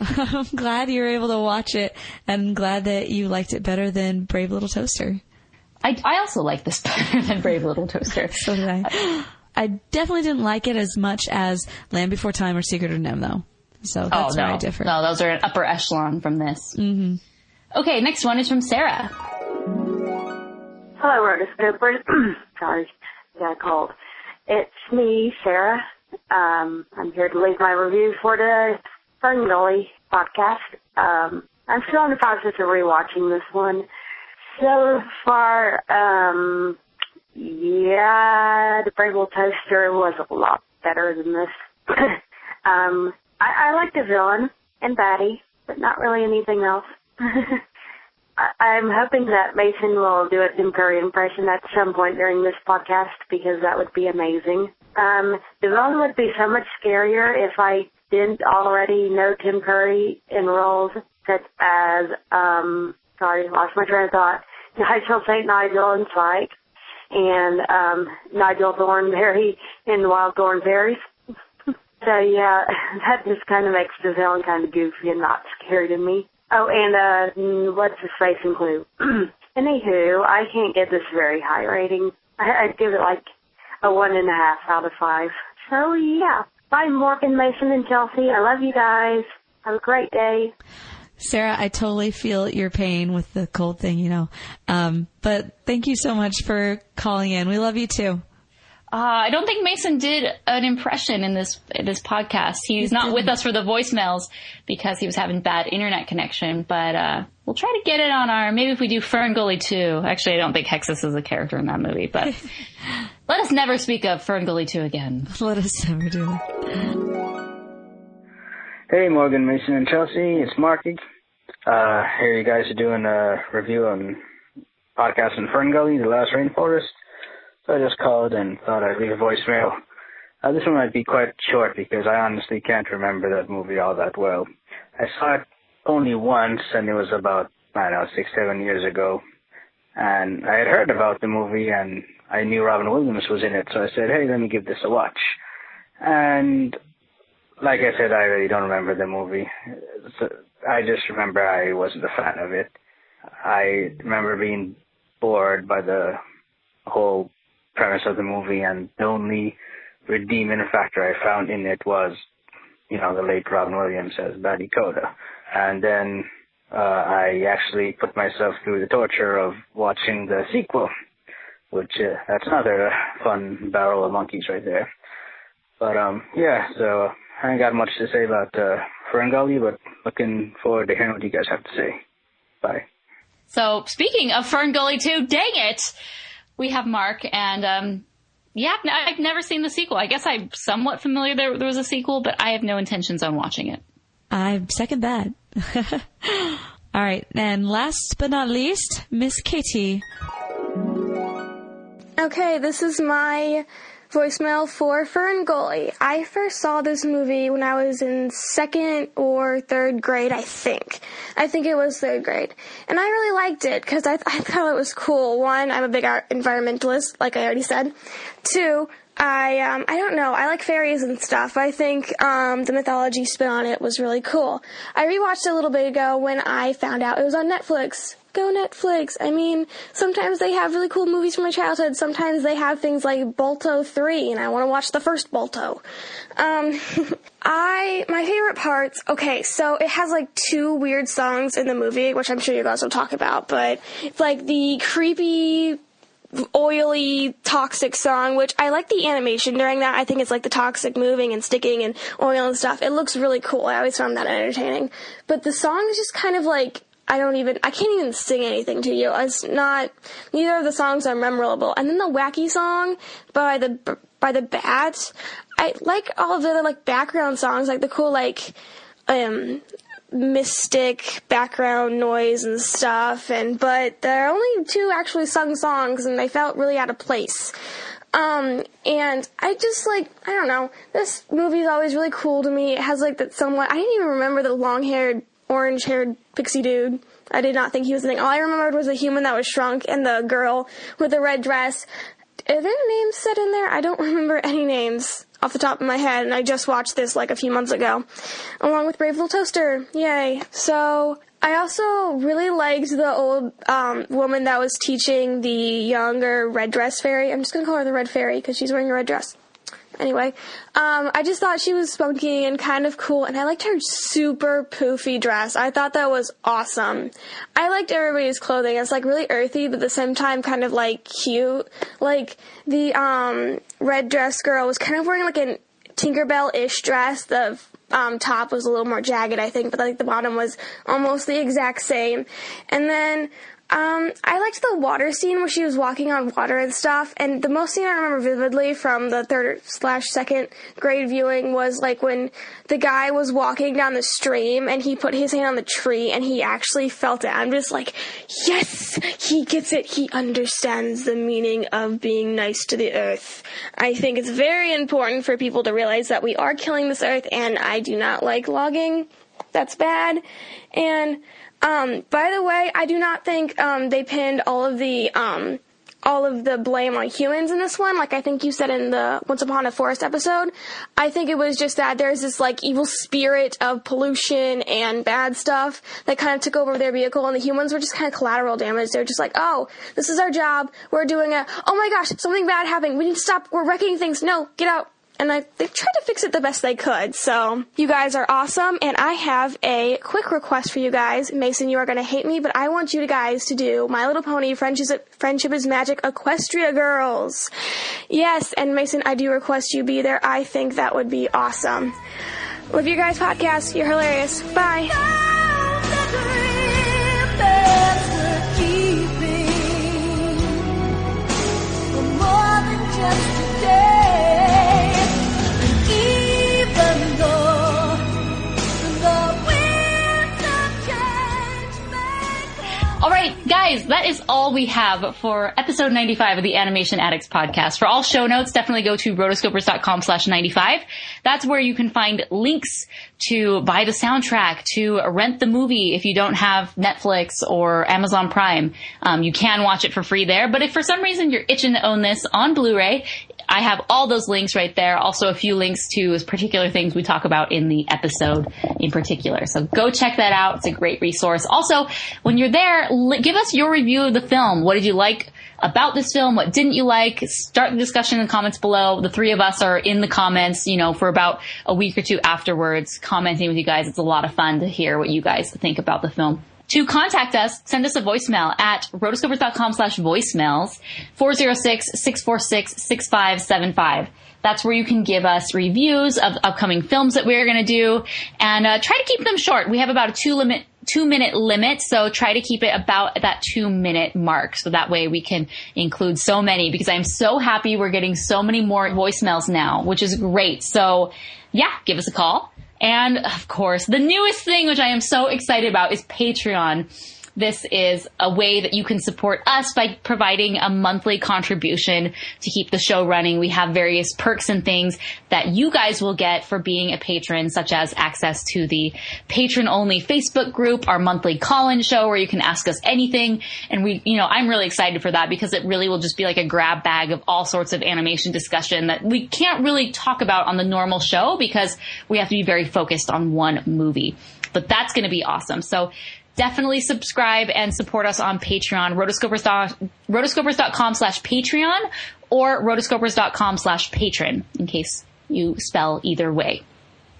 I'm glad you were able to watch it, and glad that you liked it better than Brave Little Toaster. I also like this better than Brave Little Toaster. So did I. I definitely didn't like it as much as Land Before Time or Secret of NIMH, though. So that's where I differ. No, those are an upper echelon from this. Mm-hmm. Okay, next one is from Sarah. Hello, Rotoscopers. Sorry, got a cold. It's me, Sarah. I'm here to leave my review for the FernGully podcast. I'm still in the process of rewatching this one. So far, the Brave Little Toaster was a lot better than this. I like the villain and Batty, but not really anything else. I'm hoping that Mason will do a Tim Curry impression at some point during this podcast, because that would be amazing. The villain would be so much scarier if I didn't already know Tim Curry in roles such as, lost my train of thought, Nigel St. Nigel in Psych, and Nigel Thornberry in Wild Thornberries. So yeah, that just kind of makes the villain kind of goofy and not scary to me. Oh, and what's his face in Clue? Anywho, I can't give this very high rating. I'd give it like a 1.5 out of 5. So yeah, bye Morgan, Mason, and Chelsea. I love you guys. Have a great day. Sarah, I totally feel your pain with the cold thing, But thank you so much for calling in. We love you too. I don't think Mason did an impression in this podcast. He's not with us for the voicemails because he was having bad internet connection, but we'll try to get it on maybe if we do FernGully 2. Actually, I don't think Hexxus is a character in that movie, but let us never speak of FernGully 2 again. Let us never do that. Hey, Morgan, Mason, and Chelsea. It's Marky. Here you guys are doing a review on podcast on FernGully, The Last Rainforest. So I just called and thought I'd leave a voicemail. This one might be quite short because I honestly can't remember that movie all that well. I saw it only once, and it was about, 6-7 years ago. And I had heard about the movie, and I knew Robin Williams was in it, so I said, hey, let me give this a watch. And like I said, I really don't remember the movie. So I just remember I wasn't a fan of it. I remember being bored by the whole premise of the movie, and the only redeeming factor I found in it was, the late Robin Williams as Batty Coda. And then I actually put myself through the torture of watching the sequel, which that's another fun barrel of monkeys right there. But so I ain't got much to say about FernGully, but looking forward to hearing what you guys have to say. Bye. So speaking of FernGully 2, dang it! We have Mark, and I've never seen the sequel. I guess I'm somewhat familiar there was a sequel, but I have no intentions on watching it. I second that. All right, and last but not least, Miss Katie. Okay, this is my voicemail for FernGully. I first saw this movie when I was in 2nd or 3rd grade, I think. I think it was 3rd grade. And I really liked it because I thought it was cool. 1, I'm a big environmentalist, like I already said. 2, I don't know, I like fairies and stuff. I think the mythology spin on it was really cool. I rewatched it a little bit ago when I found out it was on Netflix. Go Netflix. I mean, sometimes they have really cool movies from my childhood. Sometimes they have things like Balto 3, and I want to watch the first Balto. My favorite parts, okay, so it has like 2 weird songs in the movie, which I'm sure you guys will talk about, but it's like the creepy, oily, toxic song, which I like the animation during that. I think it's like the toxic moving and sticking and oil and stuff. It looks really cool. I always found that entertaining. But the song is just kind of like, I can't even sing anything to you. Neither of the songs are memorable. And then the wacky song by the Bats, I like all of the other like background songs, like the cool like mystic background noise and stuff, but there are only 2 actually sung songs, and they felt really out of place. And I just I don't know, this movie is always really cool to me. It has like that somewhat, I didn't even remember the long-haired, orange-haired pixie dude. I did not think he was the thing. All I remembered was the human that was shrunk and the girl with the red dress. Are there names said in there? I don't remember any names off the top of my head, and I just watched this like a few months ago, along with Brave Little Toaster. Yay. So I also really liked the old woman that was teaching the younger red dress fairy. I'm just going to call her the red fairy because she's wearing a red dress. Anyway, I just thought she was spunky and kind of cool, and I liked her super poofy dress. I thought that was awesome. I liked everybody's clothing. It's like really earthy, but at the same time kind of like cute. Like the red dress girl was kind of wearing like a Tinkerbell-ish dress. The top was a little more jagged, I think, but like the bottom was almost the exact same. And then I liked the water scene where she was walking on water and stuff, and the most scene I remember vividly from the 3rd/2nd grade viewing was like when the guy was walking down the stream and he put his hand on the tree and he actually felt it. I'm just like, yes, he gets it. He understands the meaning of being nice to the earth. I think it's very important for people to realize that we are killing this earth, and I do not like logging. That's bad. And by the way, I do not think they pinned all of the blame on humans in this one, like I think you said in the Once Upon a Forest episode. I think it was just that there's this like evil spirit of pollution and bad stuff that kind of took over their vehicle, and the humans were just kind of collateral damage. They're just like, oh, this is our job, we're doing it. Oh my gosh, something bad happened. We need to stop. We're wrecking things. No, get out. And they tried to fix it the best they could. So you guys are awesome. And I have a quick request for you guys. Mason, you are going to hate me, but I want you guys to do My Little Pony Friendship is Magic Equestria Girls. Yes, and Mason, I do request you be there. I think that would be awesome. Love your guys' podcast. You're hilarious. Bye. All right, guys, that is all we have for episode 95 of the Animation Addicts podcast. For all show notes, definitely go to rotoscopers.com/95. That's where you can find links to buy the soundtrack, to rent the movie if you don't have Netflix or Amazon Prime. You can watch it for free there. But if for some reason you're itching to own this on Blu-ray, I have all those links right there. Also a few links to particular things we talk about in the episode in particular. So go check that out. It's a great resource. Also, when you're there, give us your review of the film. What did you like about this film? What didn't you like? Start the discussion in the comments below. The three of us are in the comments, for about a week or two afterwards, commenting with you guys. It's a lot of fun to hear what you guys think about the film. To contact us, send us a voicemail at rotoscopers.com/voicemails, 406-646-6575. That's where you can give us reviews of upcoming films that we're going to do, and try to keep them short. We have about a 2-minute limit, so try to keep it about that 2-minute mark, so that way we can include so many, because I'm so happy we're getting so many more voicemails now, which is great. So yeah, give us a call. And of course, the newest thing, which I am so excited about, is Patreon. This is a way that you can support us by providing a monthly contribution to keep the show running. We have various perks and things that you guys will get for being a patron, such as access to the patron-only Facebook group, our monthly call-in show where you can ask us anything. And I'm really excited for that, because it really will just be like a grab bag of all sorts of animation discussion that we can't really talk about on the normal show, because we have to be very focused on one movie. But that's going to be awesome. So definitely subscribe and support us on Patreon, rotoscopers.com/Patreon or rotoscopers.com/patron, in case you spell either way.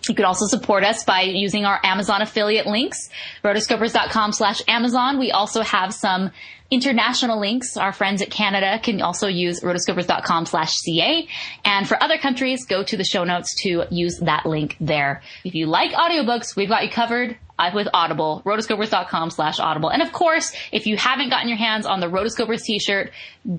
You could also support us by using our Amazon affiliate links, rotoscopers.com/Amazon. We also have some international links. Our friends at Canada can also use rotoscopers.com/CA. And for other countries, go to the show notes to use that link there. If you like audiobooks, we've got you covered with Audible, rotoscopers.com/Audible. And of course, if you haven't gotten your hands on the Rotoscopers t-shirt,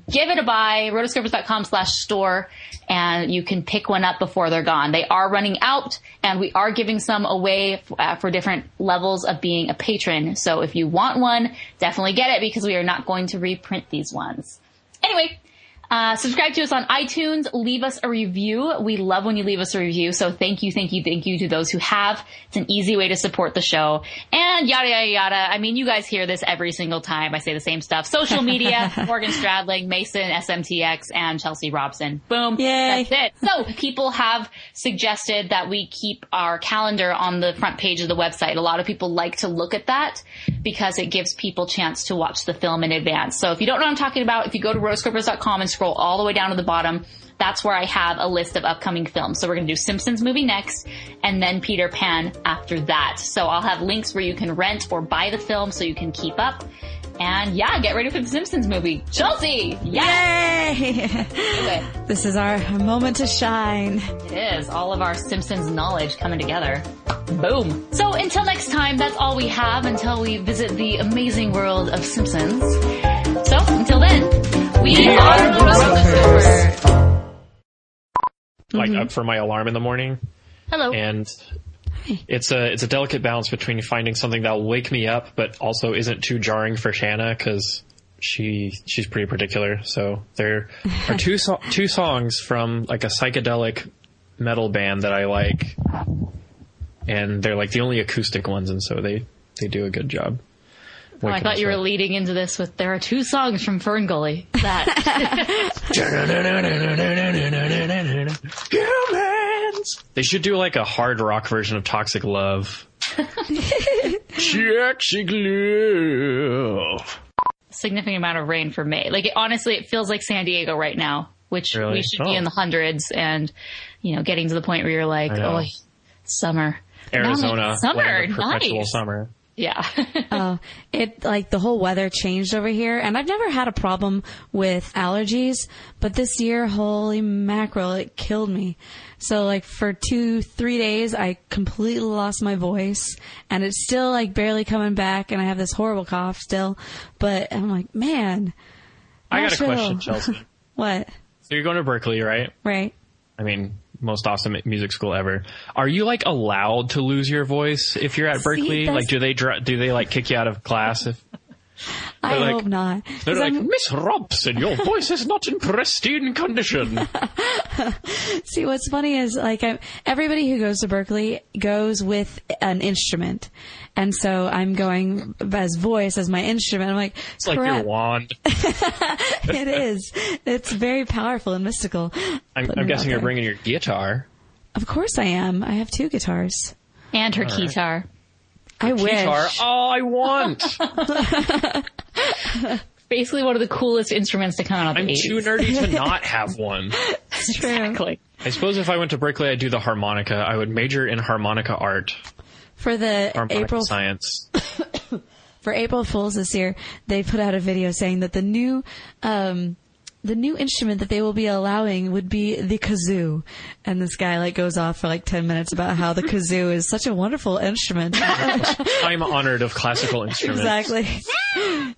give it a buy, rotoscopers.com/store, and you can pick one up before they're gone. They are running out, and we are giving some away for different levels of being a patron. So if you want one, definitely get it, because we are not going to reprint these ones. Anyway, subscribe to us on iTunes. Leave us a review. We love when you leave us a review. So thank you to those who have. It's an easy way to support the show. And yada, yada, yada. I mean, you guys hear this every single time I say the same stuff. Social media, Morgan Stradling, Mason, SMTX, and Chelsea Robson. Boom. Yay. That's it. So people have suggested that we keep our calendar on the front page of the website. A lot of people like to look at that because it gives people a chance to watch the film in advance. So if you don't know what I'm talking about, if you go to rotoscopers.com and scroll scroll all the way down to the bottom, that's where I have a list of upcoming films. So we're going to do Simpsons movie next, and then Peter Pan after that. So I'll have links where you can rent or buy the film so you can keep up. And yeah, get ready for the Simpsons movie. Chelsea! Yes! Yay! This is our moment to shine. It is. All of our Simpsons knowledge coming together. Boom. So until next time, that's all we have until we visit the amazing world of Simpsons. So until then, we are the Rotoscopers. Like up for my alarm in the morning. Hello. And it's a delicate balance between finding something that'll wake me up, but also isn't too jarring for Shanna because she's pretty particular. So there are two songs from like a psychedelic metal band that I like, and they're like the only acoustic ones, and so they do a good job. Oh, I thought you were leading into this with there are 2 songs from FernGully. Humans! They should do like a hard rock version of Toxic Love. Toxic Love. Significant amount of rain for May. Like, honestly, it feels like San Diego right now, which really? We should be in the hundreds, and, you know, getting to the point where you're like, oh, summer. Arizona. Summer, perpetual nice. summer. Yeah. It like the whole weather changed over here, and I've never had a problem with allergies, but this year, holy mackerel, it killed me. So like for 2-3 days, I completely lost my voice, and it's still like barely coming back, and I have this horrible cough still, but I'm like, man. I got a question, Chelsea. What? So you're going to Berkeley, right? Right. I mean, most awesome music school ever. Are you like allowed to lose your voice if you're at Berkeley? Like, do they like kick you out of class if? I hope not. They're like, Miss Robson, your voice is not in pristine condition. See, what's funny is like everybody who goes to Berkeley goes with an instrument, and so I'm going as voice as my instrument. I'm like, it's like your wand. It is. It's very powerful and mystical. I'm guessing you're bringing your guitar. Of course I am. I have 2 guitars and her keytar. I wish. Guitar. Oh, I want. Basically one of the coolest instruments to come out of the 80s. I'm too nerdy to not have one. It's true. Exactly. I suppose if I went to Berkeley, I'd do the harmonica. I would major in harmonica art. For the harmonica science. For April Fools this year, they put out a video saying that the new instrument that they will be allowing would be the kazoo. And this guy like goes off for like 10 minutes about how the kazoo is such a wonderful instrument. I'm honored of classical instruments. Exactly.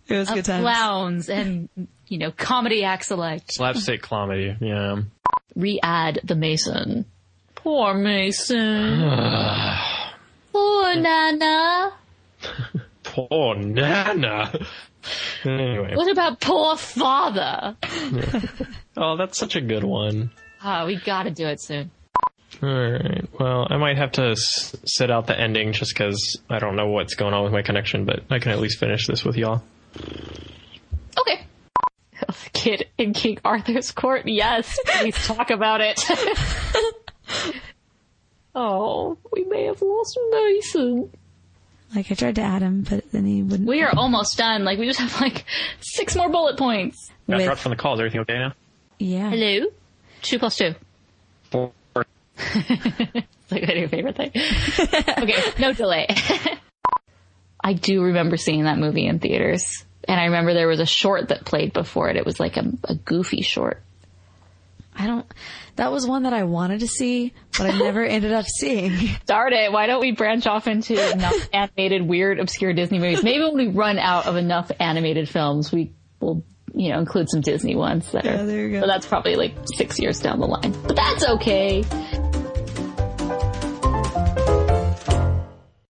It was good times. Clowns and, you know, comedy acts alike. Slapstick comedy, yeah. Re-add the Mason. Poor Mason. Poor Nana. Poor Nana. Anyway. What about poor father? Oh, that's such a good one. We gotta do it soon. Alright, well, I might have to sit out the ending just because I don't know what's going on with my connection, but I can at least finish this with y'all. Okay. The kid in King Arthur's court? Yes, please talk about it. Oh, we may have lost Mason. Like, I tried to add him, but then he wouldn't. We are almost done. Like, we just have, like, 6 more bullet points. Got dropped from the call. Is everything okay now? Yeah. Hello? 2 + 2. 4. It's like your favorite thing. Okay, no delay. I do remember seeing that movie in theaters. And I remember there was a short that played before it. It was like a goofy short. That was one that I wanted to see, but I never ended up seeing. Darn it. Why don't we branch off into enough animated, weird, obscure Disney movies? Maybe when we run out of enough animated films, we will, you know, include some Disney ones that are, there you go. but that's probably like 6 years down the line. But that's okay.